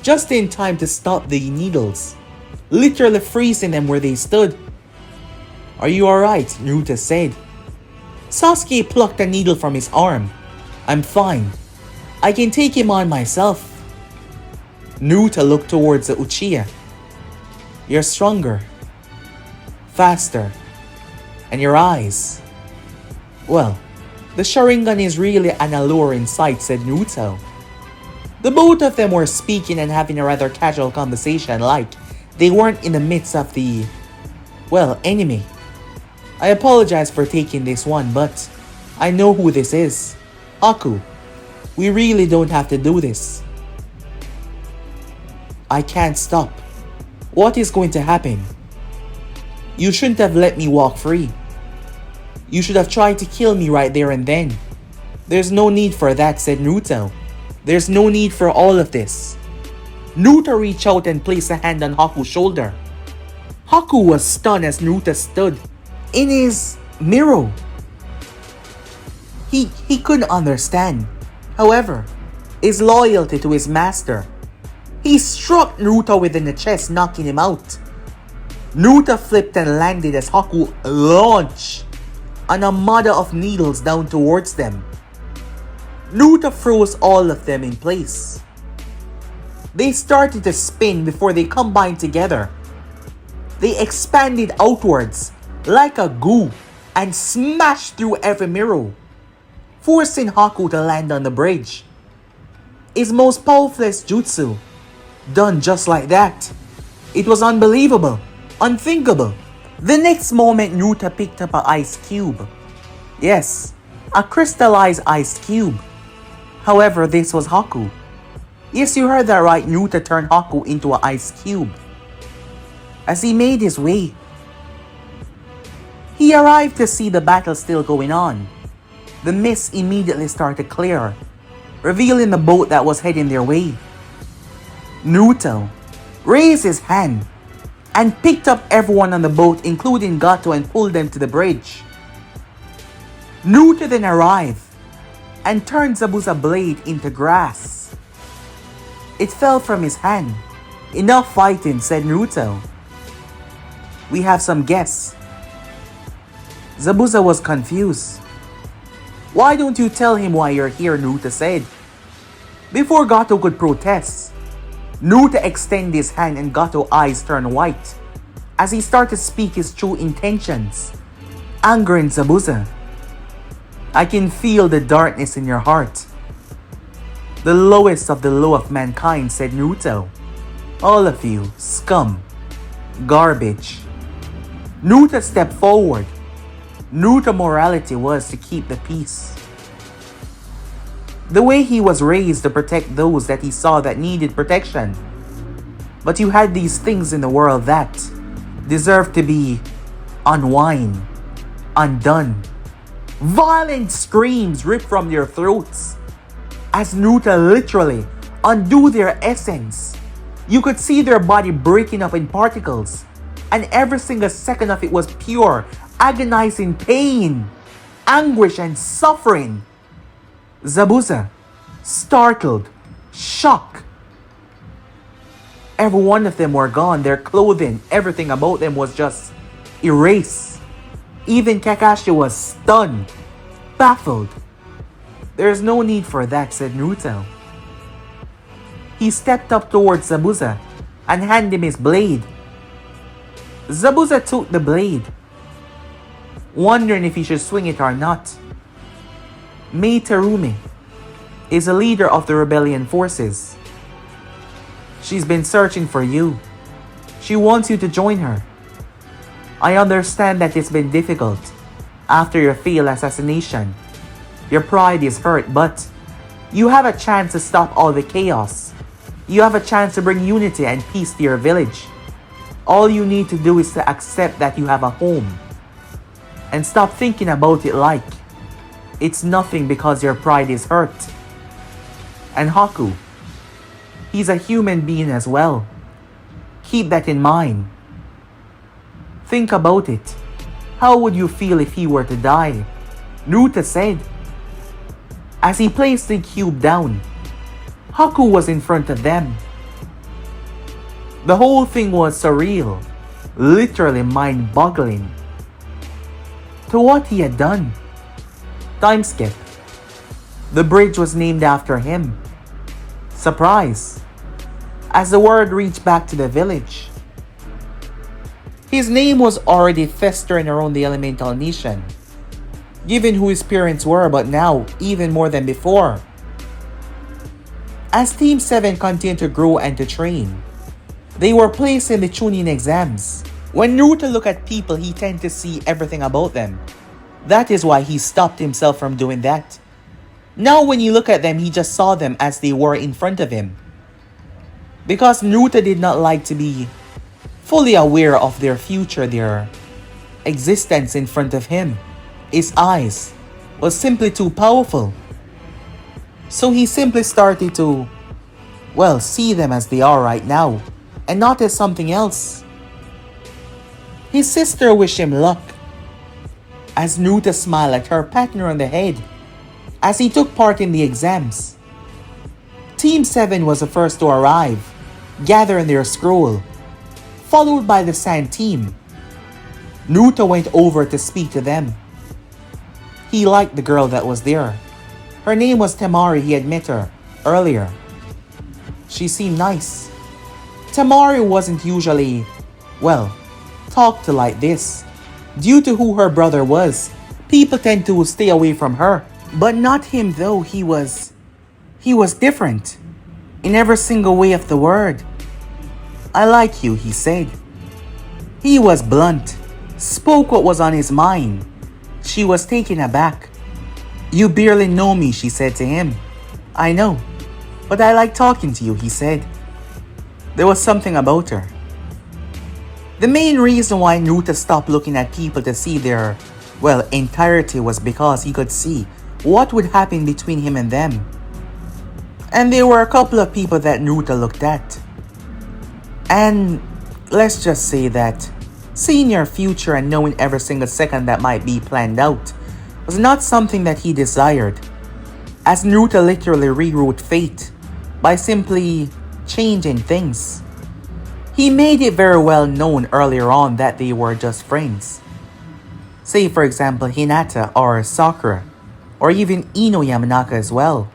Speaker 1: just in time to stop the needles, literally freezing them where they stood. "Are you alright?" Naruto said. Sasuke plucked a needle from his arm. "I'm fine. I can take him on myself." Naruto looked towards the Uchiha. "You're stronger, faster, and your eyes. Well, the Sharingan is really an alluring sight," said Naruto. The both of them were speaking and having a rather casual conversation, like they weren't in the midst of the, enemy. "I apologize for taking this one, but I know who this is. Haku, we really don't have to do this." "I can't stop. What is going to happen?" "You shouldn't have let me walk free. You should have tried to kill me right there and then." There's no need for that, said Naruto. There's no need for all of this. Naruto reached out and placed a hand on Haku's shoulder. Haku was stunned as Naruto stood in his mirror. He couldn't understand, however, his loyalty to his master. He struck Naruto within the chest, knocking him out. Naruto flipped and landed as Haku launched on a mother of needles down towards them. Naruto froze all of them in place. They started to spin before they combined together. They expanded outwards like a goo and smashed through every mirror, forcing Haku to land on the bridge. His most powerful jutsu, done just like that. It was unbelievable, unthinkable. The next moment, Naruto picked up an ice cube. Yes, a crystallized ice cube. However, this was Haku. Yes, you heard that right, Naruto turned Haku into an ice cube. As he made his way, he arrived to see the battle still going on. The mist immediately started to clear, revealing the boat that was heading their way. Naruto raised his hand and picked up everyone on the boat, including Gato, and pulled them to the bridge. Naruto then arrived and turned Zabuza blade into grass. It fell from his hand. Enough fighting, said Naruto. We have some guests. Zabuza was confused. Why don't you tell him why you're here, Naruto said. Before Gato could protest, Naruto extended his hand and Gato's eyes turned white as he started to speak his true intentions, angering Zabuza. I can feel the darkness in your heart. The lowest of the low of mankind, said Naruto. All of you, scum, garbage. Naruto stepped forward. Naruto's morality was to keep the peace. The way he was raised to protect those that he saw that needed protection. But you had these things in the world that deserve to be unwind, undone. Violent screams ripped from their throats as Naruto literally undo their essence. You could see their body breaking up in particles, and every single second of it was pure, agonizing pain, anguish, and suffering. Zabuza, startled, shocked. Every one of them were gone. Their clothing, everything about them was just erased. Even Kakashi was stunned, baffled. There's no need for that, said Naruto. He stepped up towards Zabuza and handed him his blade. Zabuza took the blade, wondering if he should swing it or not. Mei Terumi is a leader of the rebellion forces. She's been searching for you. She wants you to join her. I understand that it's been difficult after your failed assassination. Your pride is hurt, but you have a chance to stop all the chaos. You have a chance to bring unity and peace to your village. All you need to do is to accept that you have a home and stop thinking about it like it's nothing because your pride is hurt. And Haku, he's a human being as well. Keep that in mind. Think about it. How would you feel if he were to die? Naruto said. As he placed the cube down, Haku was in front of them. The whole thing was surreal, literally mind-boggling. To what he had done. Time skip. The bridge was named after him. Surprise. As the word reached back to the village, his name was already festering around the elemental nation, given who his parents were, but now even more than before. As Team 7 continued to grow and to train, they were placed in the Chuunin exams. When Naruto looked at people, he tended to see everything about them. That is why he stopped himself from doing that. Now when you look at them, he just saw them as they were in front of him. Because Naruto did not like to be fully aware of their future, their existence in front of him. His eyes was simply too powerful. So he simply started to, well, see them as they are right now, and not as something else. His sister wished him luck, as Naruto smiled at her, patting her on the head, as he took part in the exams. Team 7 was the first to arrive, gathering their scroll, followed by the Sand team. Naruto went over to speak to them. He liked the girl that was there. Her name was Temari. He had met her earlier. She seemed nice. Temari wasn't usually, well, talked to like this. Due to who her brother was, people tend to stay away from her. But not him though, he was different. In every single way of the word. I like you, he said. He was blunt, spoke what was on his mind. She was taken aback. You barely know me, she said to him. I know, but I like talking to you, he said. There was something about her. The main reason why Naruto stopped looking at people to see their, well, entirety was because he could see what would happen between him and them. And there were a couple of people that Naruto looked at. And let's just say that seeing your future and knowing every single second that might be planned out was not something that he desired, as Naruto literally rewrote fate by simply changing things. He made it very well known earlier on that they were just friends. Say for example Hinata or Sakura, or even Ino Yamanaka as well.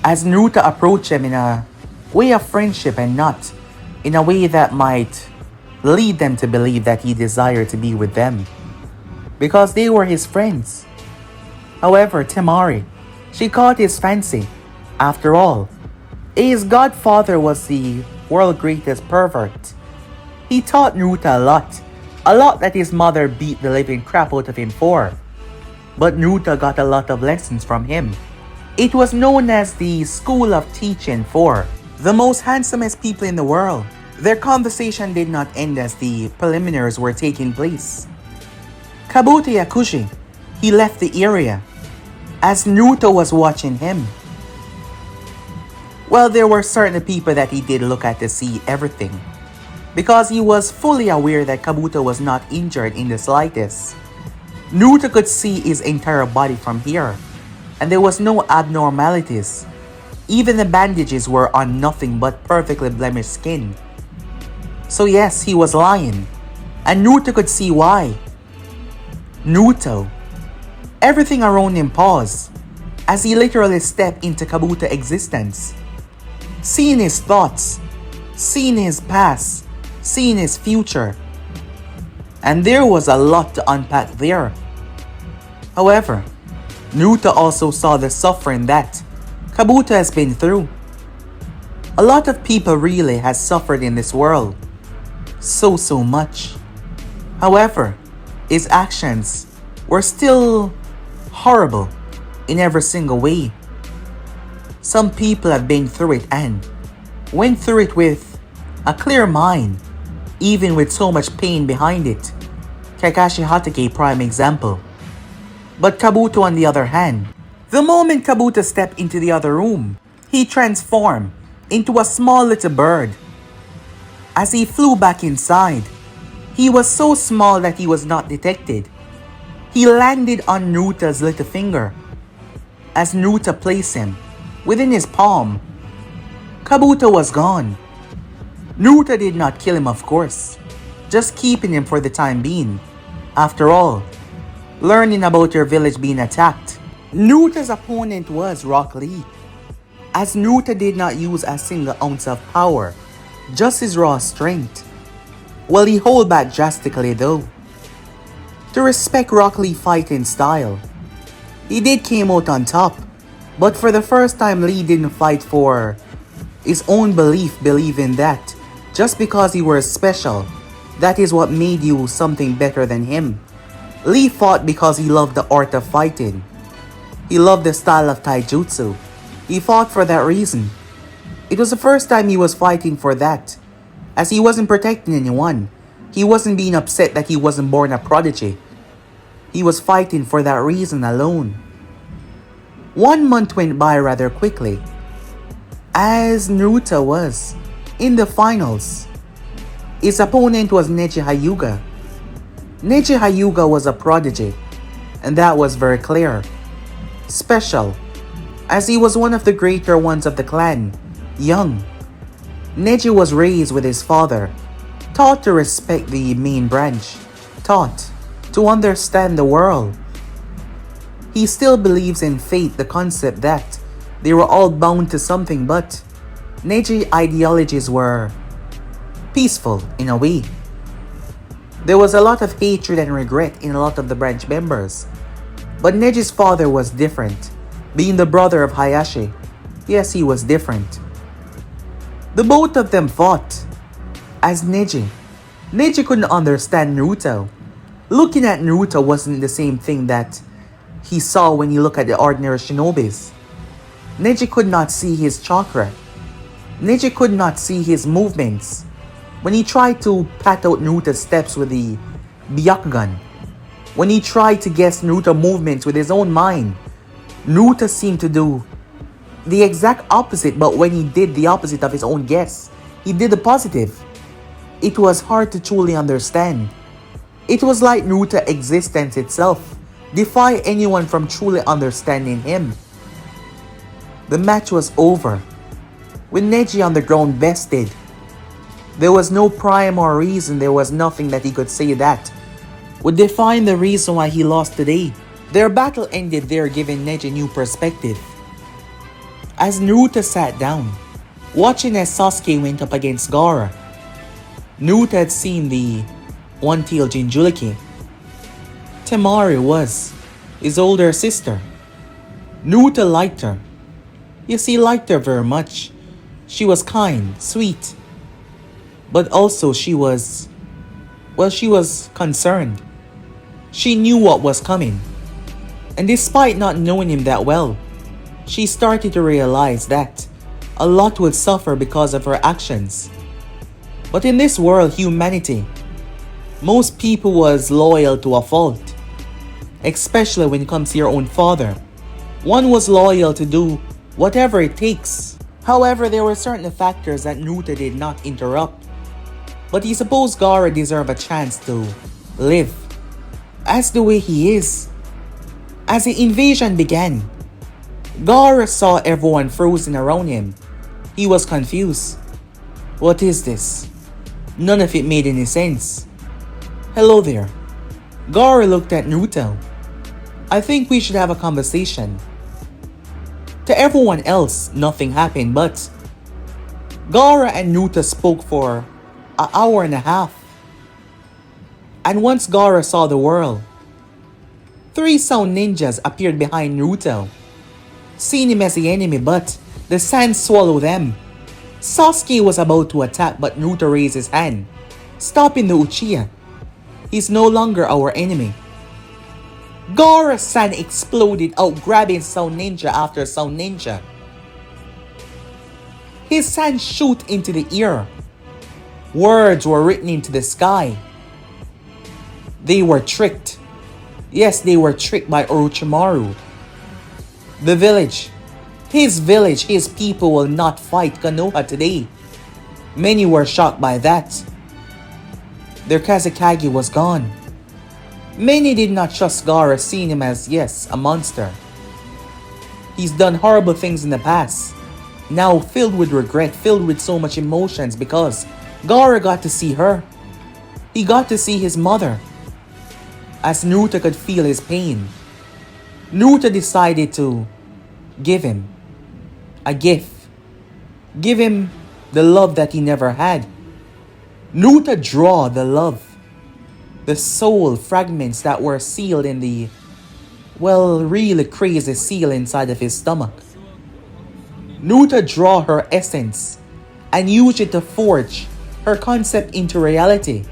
Speaker 1: As Naruto approached them in a way of friendship and not in a way that might lead them to believe that he desired to be with them, because they were his friends. However, Temari, she caught his fancy. After all, his godfather was the world's greatest pervert. He taught Naruto a lot that his mother beat the living crap out of him for. But Naruto got a lot of lessons from him. It was known as the School of Teaching for the most handsomest people in the world. Their conversation did not end as the preliminaries were taking place. Kabuto Yakushi, he left the area, as Naruto was watching him. Well, there were certain people that he did look at to see everything, because he was fully aware that Kabuto was not injured in the slightest. Naruto could see his entire body from here, and there was no abnormalities. Even the bandages were on nothing but perfectly blemished skin. So yes, he was lying, and Naruto could see why. Naruto, everything around him paused, as he literally stepped into Kabuto's existence. Seeing his thoughts, seeing his past, seeing his future. And there was a lot to unpack there. However, Naruto also saw the suffering that Kabuto has been through. A lot of people really has suffered in this world. So much. However, his actions were still horrible in every single way. Some people have been through it and went through it with a clear mind, even with so much pain behind it. Kakashi Hatake, prime example. But Kabuto on the other hand, the moment Kabuto stepped into the other room, he transformed into a small little bird. As he flew back inside, he was so small that he was not detected. He landed on Naruto's little finger. As Naruto placed him within his palm, Kabuto was gone. Naruto did not kill him, of course, just keeping him for the time being. After all, learning about your village being attacked. Naruto's opponent was Rock Lee, as Naruto did not use a single ounce of power, just his raw strength. Well, he held back drastically though. To respect Rock Lee's fighting style, he did came out on top, but for the first time Lee didn't fight for his own believing that just because he was special, that is what made you something better than him. Lee fought because he loved the art of fighting. He loved the style of taijutsu. He fought for that reason. It was the first time he was fighting for that, as he wasn't protecting anyone. He wasn't being upset that he wasn't born a prodigy. He was fighting for that reason alone. 1 month went by rather quickly, as Naruto was in the finals. His opponent was Neji Hyuga. Neji Hyuga was a prodigy, and that was very clear. Special, as he was one of the greater ones of the clan, young. Neji was raised with his father, taught to respect the main branch, taught to understand the world. He still believes in fate, the concept that they were all bound to something, but Neji ideologies were peaceful in a way. There was a lot of hatred and regret in a lot of the branch members, but Neji's father was different, being the brother of Hayashi. Yes, he was different. The both of them fought. As Neji couldn't understand Naruto. Looking at Naruto wasn't the same thing that he saw when he looked at the ordinary shinobis. Neji could not see his chakra. Neji could not see his movements. When he tried to pat out Naruto's steps with the Byakugan, when he tried to guess Naruto's movements with his own mind, Naruto seemed to do the exact opposite, but when he did the opposite of his own guess, he did the positive. It was hard to truly understand. It was like Naruto's existence itself defied anyone from truly understanding him. The match was over. With Neji on the ground bested, there was no prime or reason, there was nothing that he could say that would define the reason why he lost today. Their battle ended there, giving Neji new perspective. As Naruto sat down, watching as Sasuke went up against Gaara, Naruto had seen the one-tailed Jinchuriki. Temari was his older sister. Naruto liked her. Yes, he liked her very much. She was kind, sweet. But also she was concerned. She knew what was coming. And despite not knowing him that well, she started to realize that a lot would suffer because of her actions. But in this world, humanity, most people was loyal to a fault. Especially when it comes to your own father. One was loyal to do whatever it takes. However, there were certain factors that Naruto did not interrupt. But he supposed Gaara deserved a chance to live as the way he is. As the invasion began, Gaara saw everyone frozen around him. He was confused. What is this? None of it made any sense. Hello there. Gaara looked at Naruto. I think we should have a conversation. To everyone else, nothing happened, but Gaara and Naruto spoke for an hour and a half. And once Gaara saw the world, 3 sound ninjas appeared behind Naruto, seeing him as the enemy, but the sand swallowed them. Sasuke was about to attack, but Naruto raised his hand, stopping the Uchiha. He's no longer our enemy. Gaara's sand exploded out, grabbing Sound Ninja after Sound Ninja. His sand shoot into the air. Words were written into the sky. They were tricked. Yes, they were tricked by Orochimaru. The village, his people will not fight Konoha today. Many were shocked by that. Their Kazekage was gone. Many did not trust Gaara, seeing him as, yes, a monster. He's done horrible things in the past. Now filled with regret, filled with so much emotions because Gaara got to see her. He got to see his mother. As Naruto could feel his pain, Naruto decided to give him a gift. Give him the love that he never had. Naruto draw the love. The soul fragments that were sealed in the, really crazy seal inside of his stomach. Naruto draw her essence and use it to forge her concept into reality.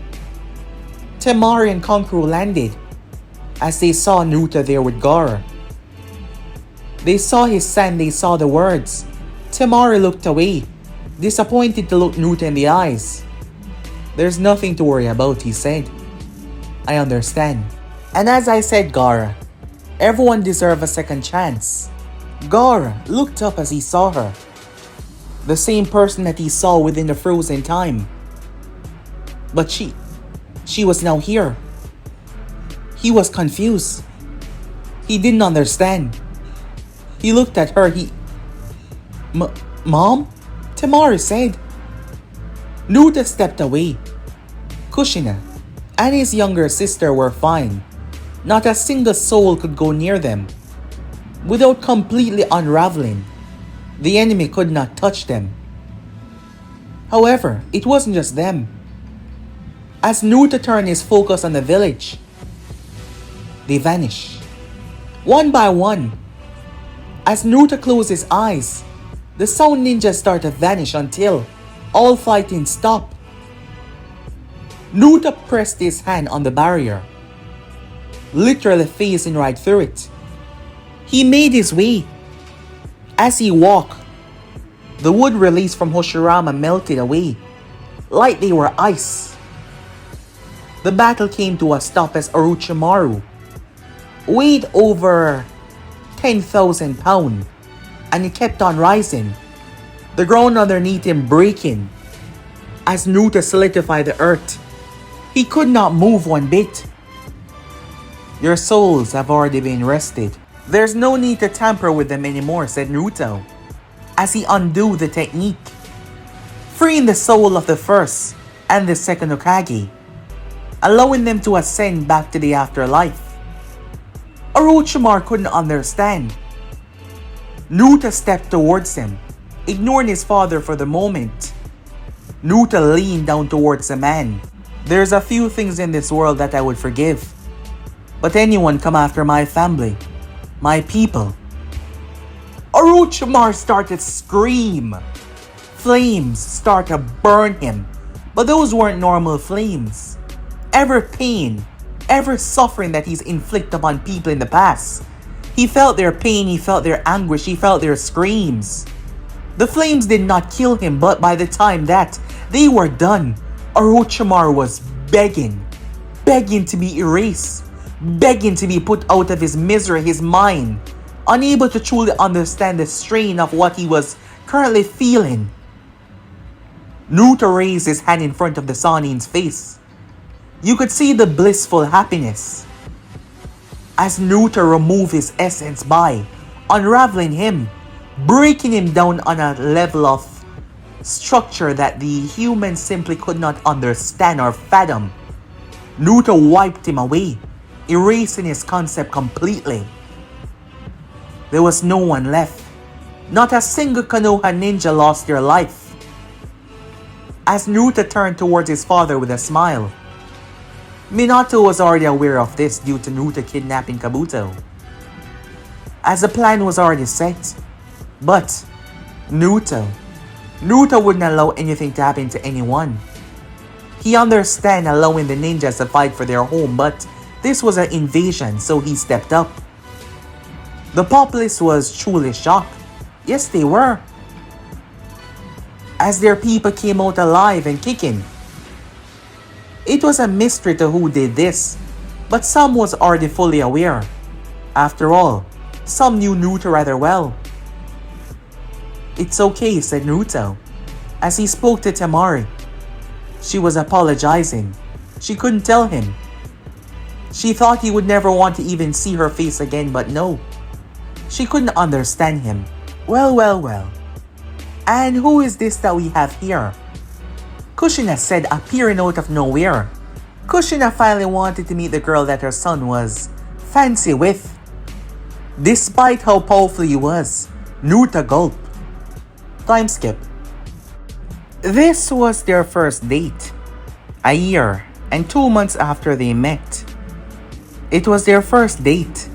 Speaker 1: Temari and Kankuro landed as they saw Naruto there with Gaara. They saw his sand, they saw the words. Temari looked away, disappointed to look Naruto in the eyes. There's nothing to worry about, he said. I understand. And as I said, Gaara, everyone deserves a second chance. Gaara looked up as he saw her. The same person that he saw within the frozen time. But she was now here. He was confused. He didn't understand. He looked at her, Mom? Temari said. Naruto stepped away. Kushina and his younger sister were fine. Not a single soul could go near them. Without completely unraveling, the enemy could not touch them. However, it wasn't just them. As Naruto turned his focus on the village, they vanished. One by one. As Naruto closed his eyes, the sound ninjas started to vanish until all fighting stopped. Naruto pressed his hand on the barrier, literally facing right through it. He made his way. As he walked, the wood released from Hoshirama melted away, like they were ice. The battle came to a stop as Orochimaru weighed over 10,000 pounds, and he kept on rising, the ground underneath him breaking. As Naruto solidified the earth, he could not move one bit. Your souls have already been rested. There's no need to tamper with them anymore, said Naruto, as he undid the technique, freeing the soul of the first and the second Hokage, allowing them to ascend back to the afterlife. Orochimaru couldn't understand. Naruto stepped towards him, ignoring his father for the moment. Naruto leaned down towards the man. There's a few things in this world that I would forgive, but anyone come after my family, my people. Orochimaru started to scream. Flames started to burn him, but those weren't normal flames. Ever pain, ever suffering that he's inflicted upon people in the past. He felt their pain, he felt their anguish, he felt their screams. The flames did not kill him, but by the time that they were done, Orochimaru was begging to be erased, begging to be put out of his misery, his mind, unable to truly understand the strain of what he was currently feeling. Naruto raised his hand in front of the Sannin's face. You could see the blissful happiness as Naruto removed his essence by unraveling him, breaking him down on a level of structure that the humans simply could not understand or fathom. Naruto wiped him away, erasing his concept completely. There was no one left. Not a single Konoha ninja lost their life. As Naruto turned towards his father with a smile, Minato was already aware of this due to Naruto kidnapping Kabuto, as the plan was already set. But Naruto wouldn't allow anything to happen to anyone. He understand allowing the ninjas to fight for their home, but this was an invasion, so he stepped up. The populace was truly shocked. Yes, they were, as their people came out alive and kicking. It was a mystery to who did this, but some was already fully aware. After all, some knew Naruto rather well. It's okay, said Naruto, as he spoke to Temari. She was apologizing. She couldn't tell him. She thought he would never want to even see her face again, but no. She couldn't understand him. Well. And who is this that we have here? Kushina said, appearing out of nowhere. Kushina finally wanted to meet the girl that her son was fancy with. Despite how powerful he was, Naruto gulped. Time skip. This was their first date. A year and 2 months after they met. It was their first date.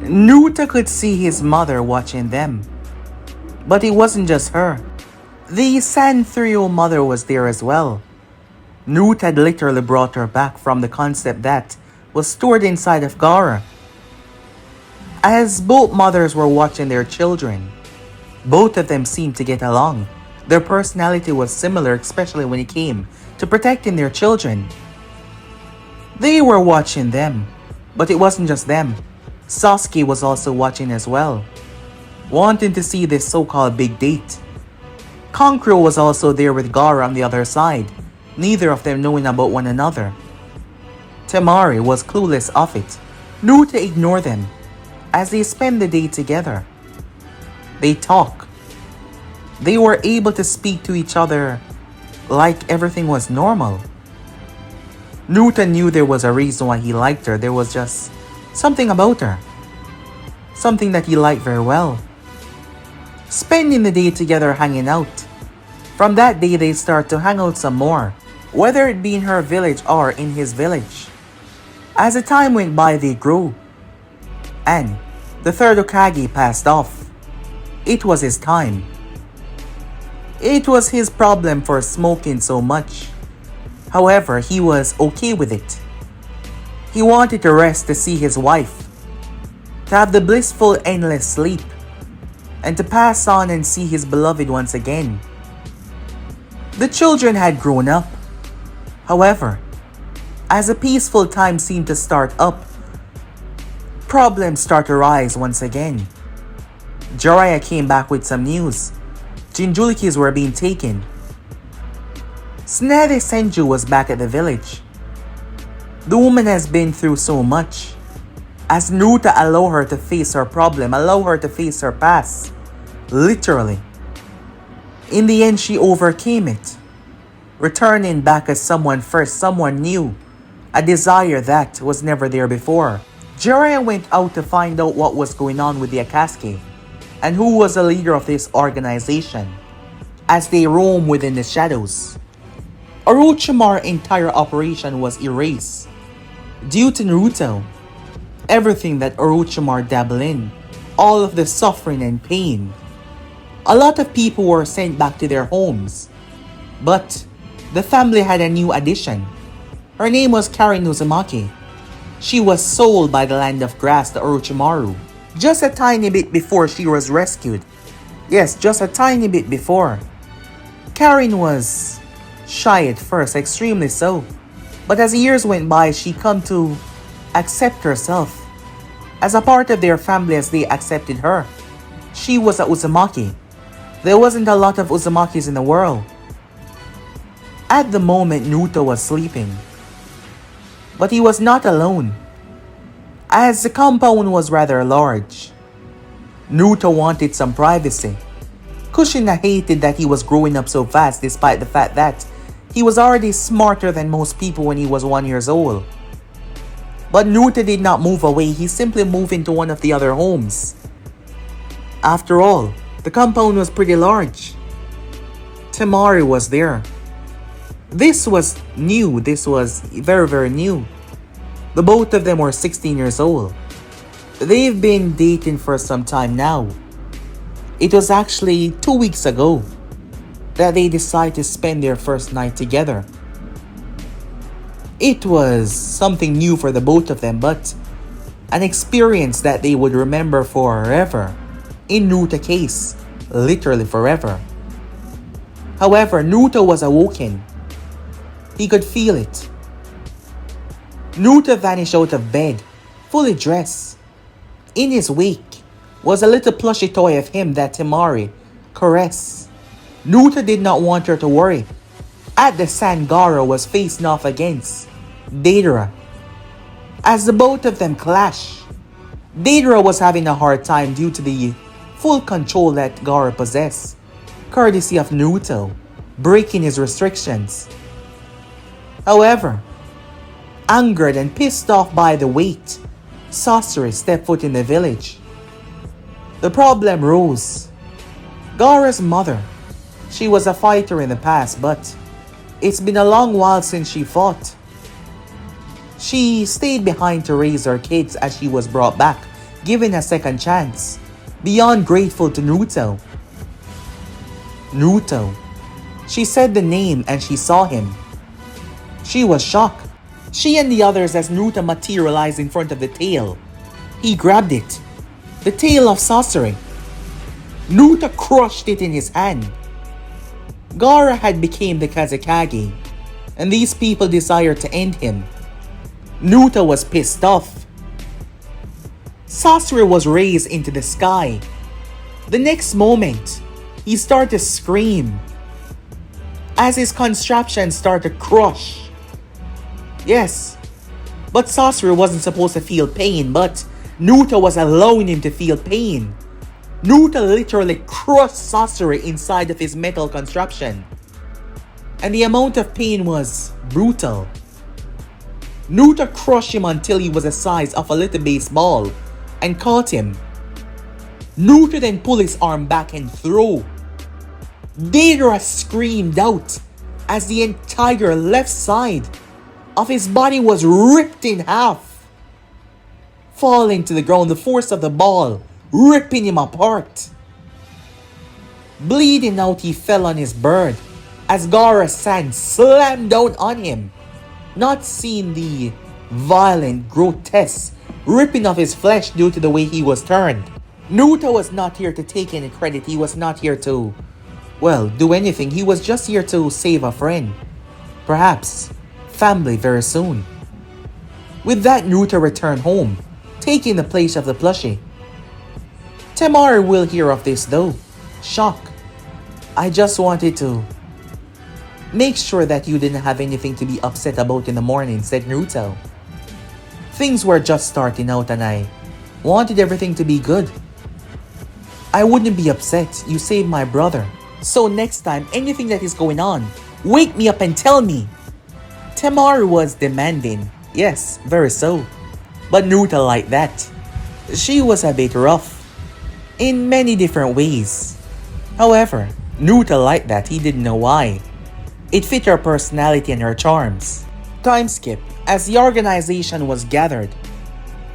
Speaker 1: Naruto could see his mother watching them. But it wasn't just her. The San-3-year-old mother was there as well. Naruto had literally brought her back from the concept that was stored inside of Gaara. As both mothers were watching their children, both of them seemed to get along. Their personality was similar, especially when it came to protecting their children. They were watching them, but it wasn't just them. Sasuke was also watching as well. wanting to see this so-called big date. Kankuro was also there with Gaara on the other side, neither of them knowing about one another. Temari was clueless of it, knew to ignore them, as they spend the day together. They talk. They were able to speak to each other like everything was normal. Naruto knew there was a reason why he liked her. There was just something about her. Something that he liked very well. Spending the day together hanging out. From that day they start to hang out some more, whether it be in her village or in his village. As the time went by they grew. And the third Hokage passed off. It was his time. It was his problem for smoking so much. However, he was okay with it. He wanted to rest to see his wife, to have the blissful endless sleep, and to pass on and see his beloved once again. The children had grown up. However, as a peaceful time seemed to start up, problems start to rise once again. Jiraiya came back with some news. Jinchurikis were being taken. Tsunade Senju was back at the village. The woman has been through so much. As Naruto allowed her to face her problem, allowed her to face her past. Literally. In the end, she overcame it. Returning back as someone first, someone new. A desire that was never there before. Jiraiya went out to find out what was going on with the Akatsuki and who was the leader of this organization as they roam within the shadows. Orochimaru's entire operation was erased due to Naruto. Everything that Orochimaru dabbled in, all of the suffering and pain. A lot of people were sent back to their homes, but the family had a new addition. Her name was Karin Uzumaki. She was sold by the Land of Grass to Orochimaru just a tiny bit before she was rescued. Yes, just a tiny bit before. Karin was shy at first, extremely so. But as years went by, she come to accept herself as a part of their family as they accepted her. She was a Uzumaki. There wasn't a lot of Uzumakis in the world. At the moment, Naruto was sleeping. But he was not alone, as the compound was rather large. Naruto wanted some privacy. Kushina hated that he was growing up so fast despite the fact that he was already smarter than most people when he was 1 year old. But Naruto did not move away, he simply moved into one of the other homes. After all, the compound was pretty large. Temari was there. This was new, this was very new. The both of them were 16 years old. They've been dating for some time now. It was actually 2 weeks ago that they decided to spend their first night together. It was something new for the both of them, but an experience that they would remember forever. In Naruto's case, literally forever. However, Naruto was awoken. He could feel it. Naruto vanished out of bed, fully dressed. In his wake was a little plushy toy of him that Temari caressed. Naruto did not want her to worry. At the sand, Gaara was facing off against Deidara. As the both of them clashed, Deidara was having a hard time due to the full control that Gaara possessed, courtesy of Naruto, breaking his restrictions. However, angered and pissed off by the weight, Sasori stepped foot in the village. The problem rose. Gaara's mother, she was a fighter in the past, but it's been a long while since she fought. She stayed behind to raise her kids as she was brought back, given a second chance, beyond grateful to Naruto. Naruto. She said the name and she saw him. She was shocked. She and the others as Naruto materialized in front of the tail. He grabbed it. The tail of Sasori. Naruto crushed it in his hand. Gaara had become the Kazekage, and these people desired to end him. Naruto was pissed off. Sasori was raised into the sky. The next moment, he started to scream as his contraption started to crush. Yes, but Sasori wasn't supposed to feel pain, but Naruto was allowing him to feel pain. Naruto literally crushed Sasori inside of his metal contraption. And the amount of pain was brutal. Naruto crushed him until he was the size of a little baseball and caught him. Naruto then pulled his arm back and threw. Deidara screamed out as the entire left side of his body was ripped in half. Falling to the ground, the force of the ball ripping him apart. Bleeding out, he fell on his bird as Gaara-san slammed down on him, not seeing the violent, grotesque ripping of his flesh due to the way he was turned. Naruto was not here to take any credit. He was not here to, do anything. He was just here to save a friend. Perhaps family very soon. With that, Naruto returned home, taking the place of the plushie. Temari will hear of this though. Shock. I just wanted to make sure that you didn't have anything to be upset about in the morning, said Naruto. Things were just starting out and I wanted everything to be good. I wouldn't be upset. You saved my brother. So next time, anything that is going on, wake me up and tell me. Temari was demanding. Yes, very so. But Naruto liked that. She was a bit rough in many different ways. However, Naruto liked that. He didn't know why. It fit her personality and her charms. Time skip as the organization was gathered,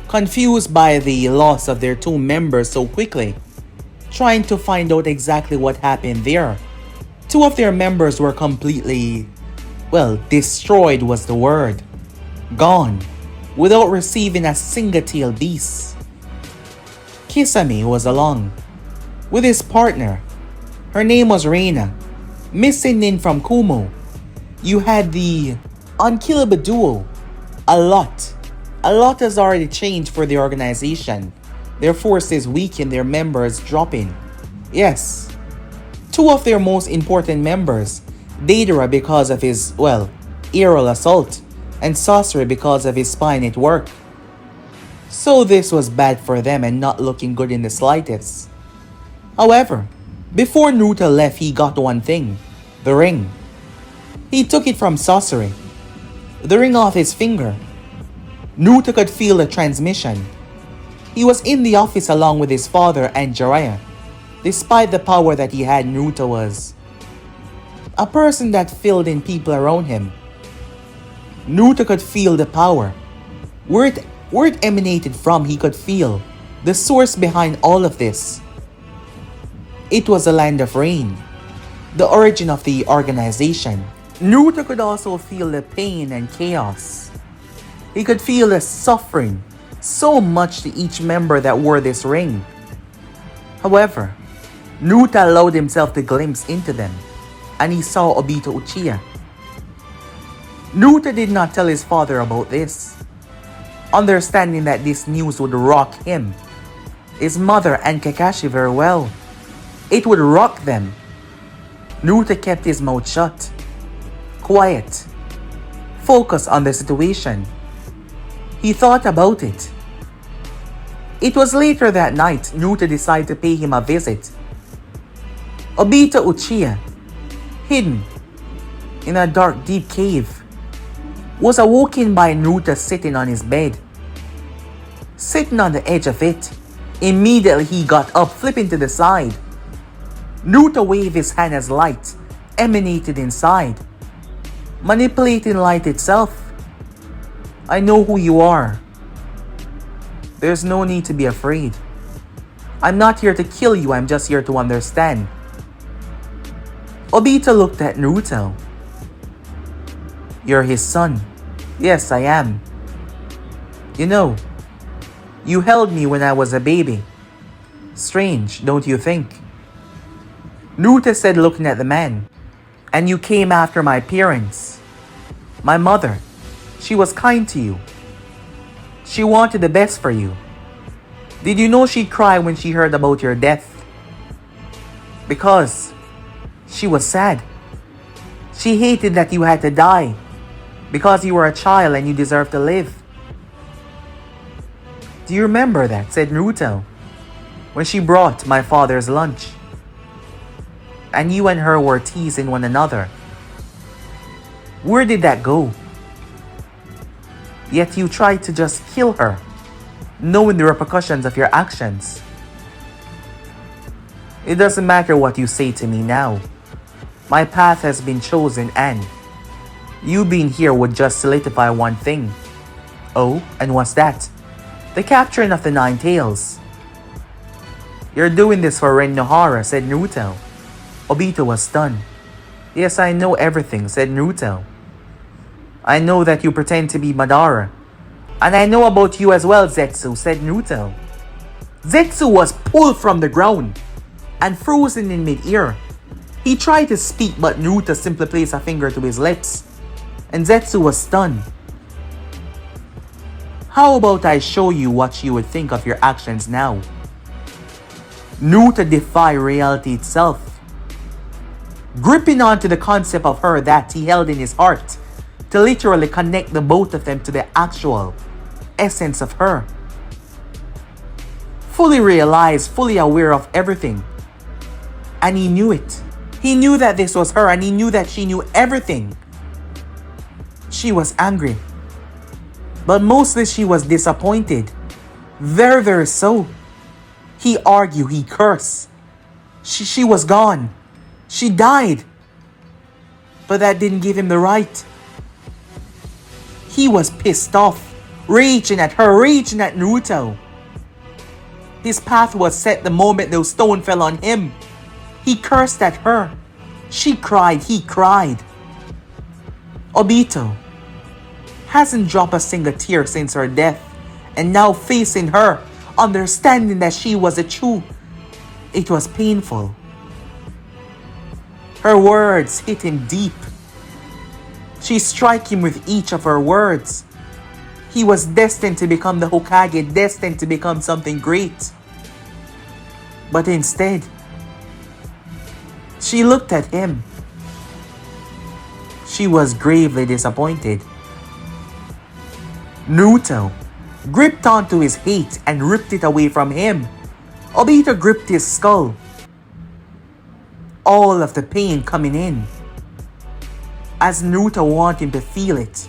Speaker 1: confused by the loss of their two members so quickly, trying to find out exactly what happened there. Two of their members were completely, destroyed was the word. Gone, without receiving a single tail beast. Kisame was along, with his partner. Her name was Reina, missing Nin from Kumo. You had the unkillable duo. A lot has already changed for the organization. Their forces weakened, their members dropping. Yes, two of their most important members, Deidara because of his, aerial assault, and Sasori because of his spy network. So this was bad for them and not looking good in the slightest. However, before Naruto left, he got one thing, the ring. He took it from Sasori, the ring off his finger. Naruto could feel the transmission. He was in the office along with his father and Jiraiya. Despite the power that he had, Naruto was a person that filled in people around him. Naruto could feel the power. Where it emanated from, he could feel the source behind all of this. It was the land of rain, the origin of the organization. Naruto could also feel the pain and chaos. He could feel the suffering so much to each member that wore this ring. However, Naruto allowed himself to glimpse into them, and he saw Obito Uchiha. Naruto did not tell his father about this, understanding that this news would rock him, his mother and Kakashi very well. It would rock them. Naruto kept his mouth shut, quiet, focused on the situation. He thought about it. It was later that night Naruto decided to pay him a visit. Obito Uchiha, hidden in a dark deep cave, was awoken by Naruto sitting on his bed. Sitting on the edge of it, immediately he got up, flipping to the side. Naruto waved his hand as light emanated inside, manipulating light itself. I know who you are. There's no need to be afraid. I'm not here to kill you, I'm just here to understand. Obito looked at Naruto. You're his son. Yes, I am. You know, you held me when I was a baby. Strange, don't you think? Naruto said, looking at the man. And you came after my parents. My mother, she was kind to you. She wanted the best for you. Did you know she cried when she heard about your death? Because she was sad. She hated that you had to die because you were a child and you deserved to live. Do you remember that? Said Naruto. When she brought my father's lunch. And you and her were teasing one another. Where did that go? Yet you tried to just kill her, knowing the repercussions of your actions. It doesn't matter what you say to me now. My path has been chosen and you being here would just solidify one thing. Oh, and what's that? The capturing of the 9 tails. You're doing this for Ren Nohara, said Naruto. Obito was stunned. Yes, I know everything, said Naruto. I know that you pretend to be Madara. And I know about you as well, Zetsu, said Naruto. Zetsu was pulled from the ground and frozen in mid-air. He tried to speak, but Naruto simply placed a finger to his lips. And Zetsu was stunned. How about I show you what you would think of your actions now? Naruto defied reality itself, gripping onto the concept of her that he held in his heart to literally connect the both of them to the actual essence of her. Fully realized, fully aware of everything. And he knew it. He knew that this was her and he knew that she knew everything. She was angry. But mostly she was disappointed. Very, very so. He argued, he cursed. She was gone. She died. But that didn't give him the right. He was pissed off, raging at her, raging at Naruto. His path was set the moment those stones fell on him. He cursed at her. She cried, he cried. Obito hasn't dropped a single tear since her death, and now facing her, understanding that she was a Chu, it was painful. Her words hit him deep. She struck him with each of her words. He was destined to become the Hokage, destined to become something great. But instead, she looked at him. She was gravely disappointed. Naruto gripped onto his hate and ripped it away from him. Obito gripped his skull. All of the pain coming in. As Naruto wanted him to feel it.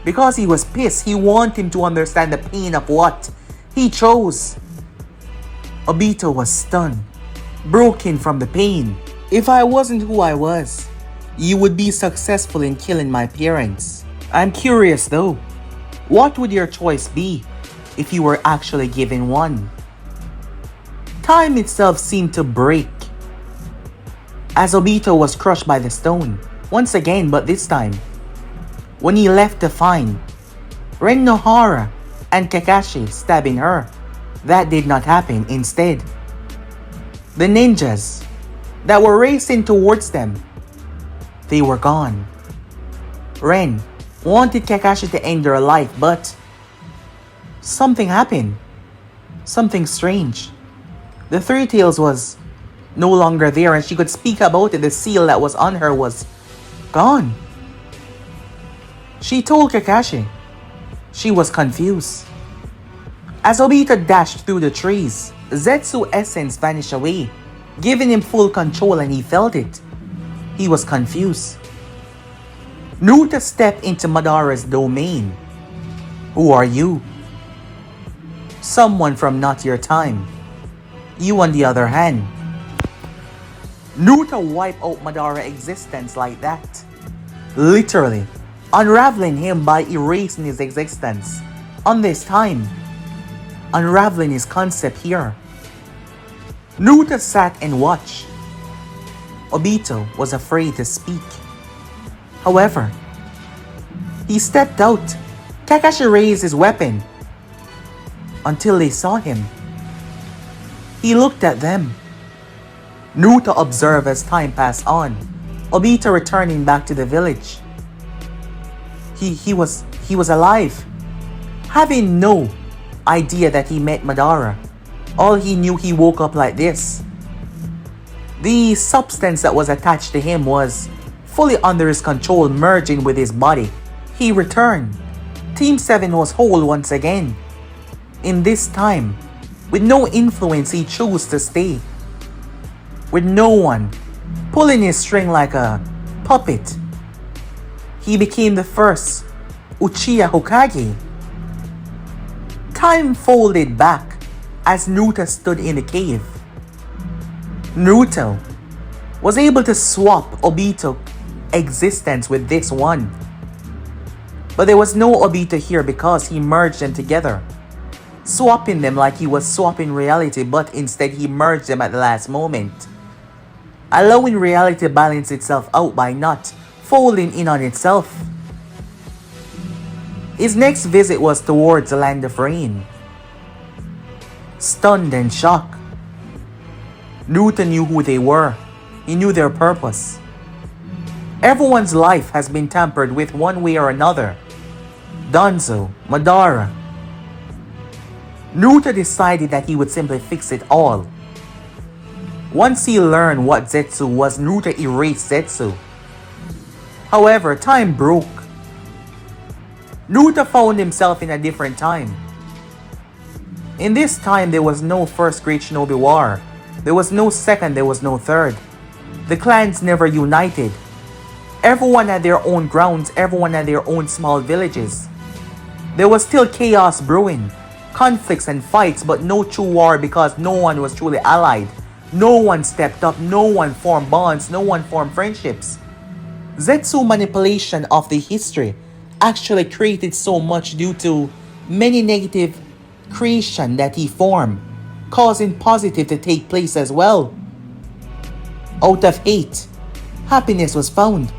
Speaker 1: Because he was pissed, he wanted him to understand the pain of what he chose. Obito was stunned, broken from the pain. If I wasn't who I was, you would be successful in killing my parents. I'm curious though, what would your choice be if you were actually given one? Time itself seemed to break as Obito was crushed by the stone once again, but this time when he left to find Ren Nohara and Kakashi stabbing her. That did not happen. Instead, the ninjas that were racing towards them, they were gone. Ren wanted Kakashi to end their life, but something happened. Something strange. The Three Tails was no longer there and she could speak about it. The seal that was on her was gone. She told Kakashi. She was confused. As Obito dashed through the trees, Zetsu's essence vanished away, giving him full control, and he felt it. He was confused. Naruto stepped into Madara's domain. Who are you? Someone from not your time. You on the other hand. Naruto wiped out Madara's existence like that. Literally, unraveling him by erasing his existence. On this time, unraveling his concept here. Naruto sat and watched. Obito was afraid to speak. However, he stepped out. Kakashi raised his weapon until they saw him. He looked at them. Naruto observed as time passed on. Obito returning back to the village. He was alive, having no idea that he met Madara. All he knew, he woke up like this. The substance that was attached to him was fully under his control, merging with his body. He returned. Team 7 was whole once again. In this time, with no influence, he chose to stay. With no one pulling his string like a puppet, he became the first Uchiha Hokage. Time folded back as Naruto stood in the cave. Naruto was able to swap Obito's existence with this one. But there was no Obito here because he merged them together, swapping them like he was swapping reality, but instead he merged them at the last moment, allowing reality to balance itself out by not folding in on itself. His next visit was towards the land of rain. Stunned and shocked, Naruto knew who they were. He knew their purpose. Everyone's life has been tampered with one way or another. Danzo, Madara. Naruto decided that he would simply fix it all. Once he learned what Zetsu was, Naruto erased Zetsu. However, time broke. Naruto found himself in a different time. In this time, there was no first Great Shinobi War. There was no second, there was no third. The clans never united. Everyone had their own grounds, everyone had their own small villages. There was still chaos brewing, conflicts and fights, but no true war because no one was truly allied. No one stepped up, no one formed bonds, no one formed friendships. Zetsu's manipulation of the history actually created so much due to many negative creation that he formed, causing positive to take place as well. Out of hate, happiness was found.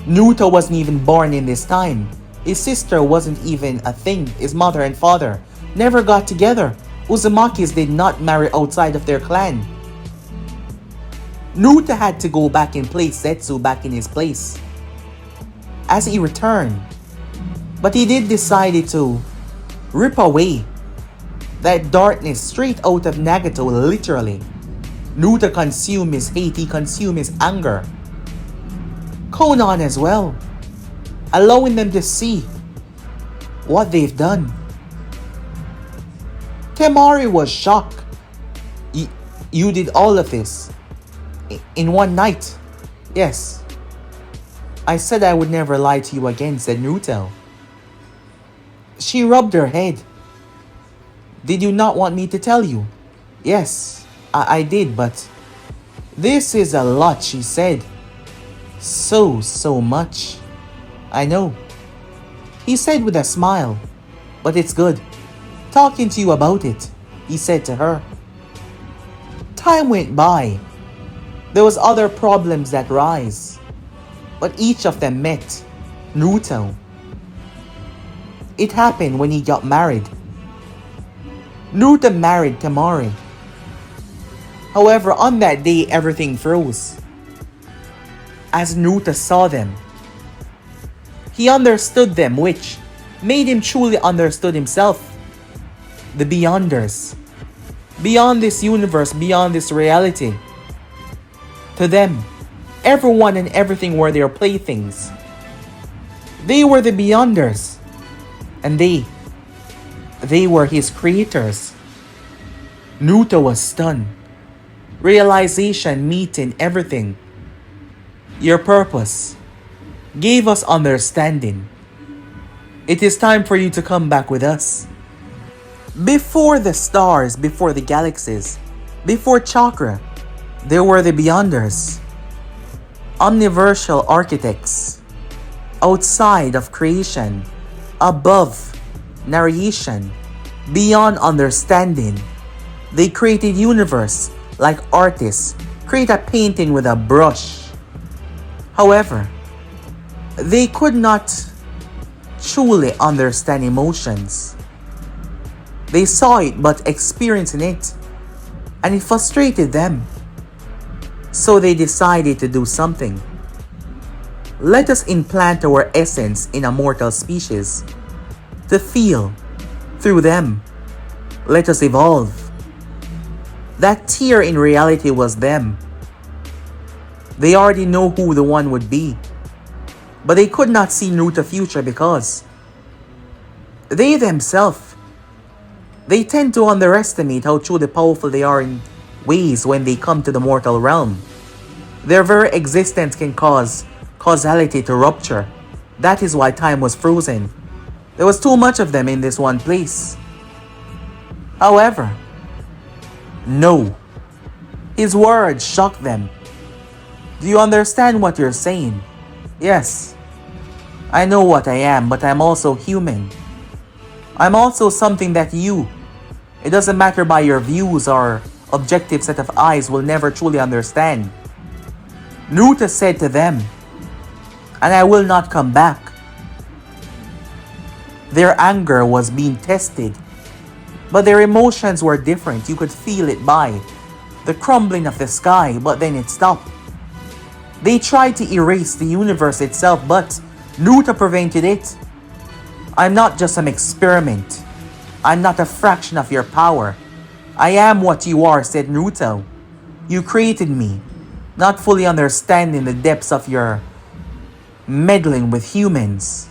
Speaker 1: Naruto wasn't even born in this time. His sister wasn't even a thing. His mother and father never got together. Uzumakis did not marry outside of their clan. Naruto had to go back and place Zetsu back in his place as he returned. But he did decide to rip away that darkness straight out of Nagato, literally. Naruto consumed his hate, he consumed his anger. Konoha as well, allowing them to see what they've done. Temari was shocked. You did all of this in one night. Yes. I said I would never lie to you again, said Naruto. She rubbed her head. Did you not want me to tell you? Yes, I did, but this is a lot, she said. So much. I know. He said with a smile, but it's good. Talking to you about it, he said to her. Time went by. There was other problems that rise, but each of them met Naruto. It happened when he got married. Naruto married Temari. However, on that day, everything froze. As Naruto saw them, he understood them, which made him truly understood himself. The Beyonders. Beyond this universe, beyond this reality. To them, everyone and everything were their playthings. They were the Beyonders. And they were his creators. Naruto was stunned. Realization meeting everything. Your purpose gave us understanding. It is time for you to come back with us. Before the stars, before the galaxies, before chakra, there were the Beyonders. Omniversal architects. Outside of creation, above narration, beyond understanding. They created universe like artists create a painting with a brush. However, they could not truly understand emotions. They saw it but experiencing it, and it frustrated them. So they decided to do something. Let us implant our essence in a mortal species. To feel through them. Let us evolve. That tear in reality was them. They already know who the one would be. But they could not see Naruto's future because they themselves, they tend to underestimate how truly powerful they are in ways when they come to the mortal realm. Their very existence can cause causality to rupture. That is why time was frozen. There was too much of them in this one place. However, no. His words shocked them. Do you understand what you're saying? Yes. I know what I am, but I'm also human. I'm also something that you, it doesn't matter by your views or objective set of eyes, will never truly understand. Naruto said to them, and I will not come back. Their anger was being tested, but their emotions were different. You could feel it by the crumbling of the sky, but then it stopped. They tried to erase the universe itself, but Naruto prevented it. I'm not just some experiment. I'm not a fraction of your power. I am what you are, said Naruto. You created me, not fully understanding the depths of your meddling with humans.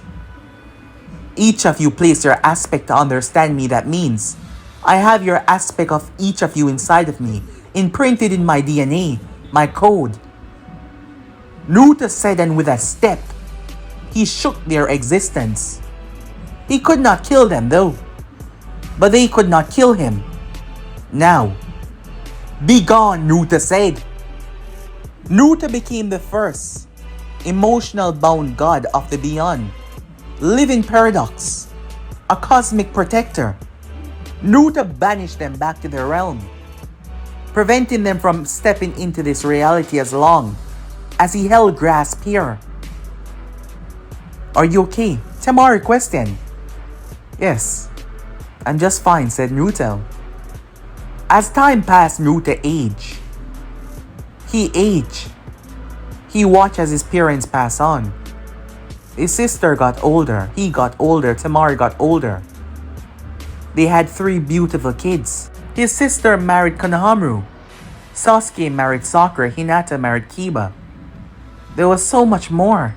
Speaker 1: Each of you placed your aspect to understand me. That means I have your aspect of each of you inside of me, imprinted in my DNA, my code. Naruto said, and with a step, he shook their existence. He could not kill them though, but they could not kill him. Now, be gone, Naruto said. Naruto became the first emotional bound god of the beyond, living paradox, a cosmic protector. Naruto banished them back to their realm, preventing them from stepping into this reality as long as he held grasp here. Are you okay? Temari question. Yes, I'm just fine, said Naruto. As time passed, Naruto aged. He aged. He watched as his parents pass on. His sister got older. He got older. Temari got older. They had 3 beautiful kids. His sister married Konoha. Sasuke married Sakura. Hinata married Kiba. There was so much more.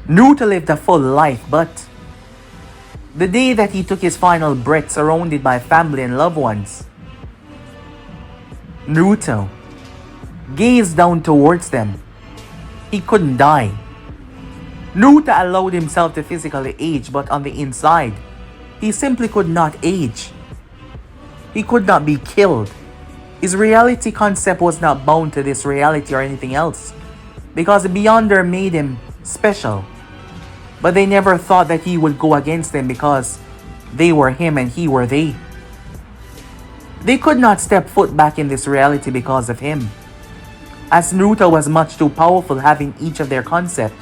Speaker 1: Naruto lived a full life, but the day that he took his final breath surrounded by family and loved ones, Naruto gazed down towards them. He couldn't die. Naruto allowed himself to physically age, but on the inside, he simply could not age. He could not be killed. His reality concept was not bound to this reality or anything else, because the Beyonder made him special. But they never thought that he would go against them because they were him and he were they. They could not step foot back in this reality because of him, as Naruto was much too powerful, having each of their concept.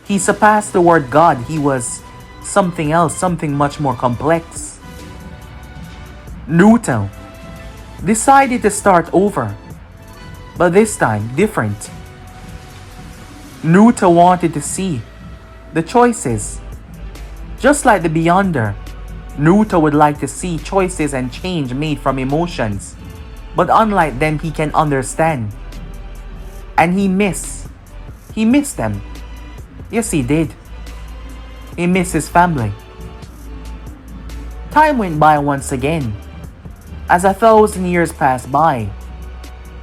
Speaker 1: He surpassed the word God. He was something else, something much more complex. Naruto decided to start over, but this time different. Naruto wanted to see the choices. Just like the Beyonder, Naruto would like to see choices and change made from emotions. But unlike them, he can understand. And he missed them. Yes, he did. He missed his family. Time went by once again. As 1,000 years passed by,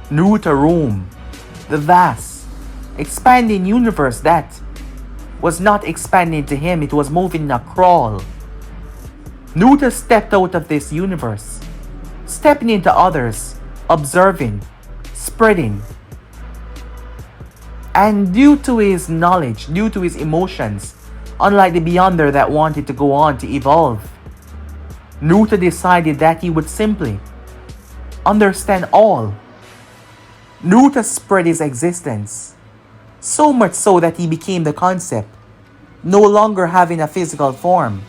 Speaker 1: Naruto roamed the vast, expanding universe that was not expanding to him, it was moving in a crawl. Naruto stepped out of this universe, stepping into others, observing, spreading. And due to his knowledge, due to his emotions, unlike the Beyonder that wanted to go on to evolve, Naruto decided that he would simply understand all. Naruto spread his existence, so much so that he became the concept, no longer having a physical form.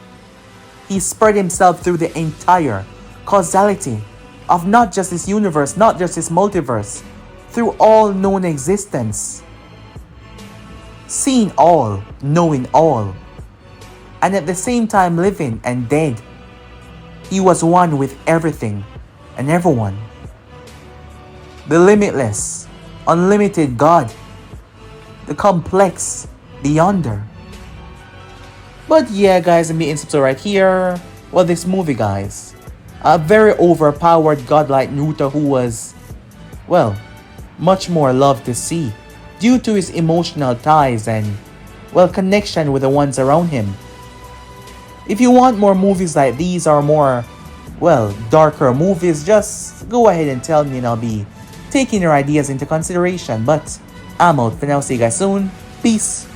Speaker 1: He spread himself through the entire causality of not just this universe, not just this multiverse, through all known existence. Seeing all, knowing all, and at the same time living and dead. He was one with everything, and everyone. The limitless, unlimited God. The complex beyonder. But yeah, guys, I'm being subscribed right here. Well, this movie, guys. A very overpowered godlike Naruto who was, well, much more loved to see due to his emotional ties and, well, connection with the ones around him. If you want more movies like these or more, well, darker movies, just go ahead and tell me and I'll be taking your ideas into consideration. But I'm out for now. See you guys soon. Peace.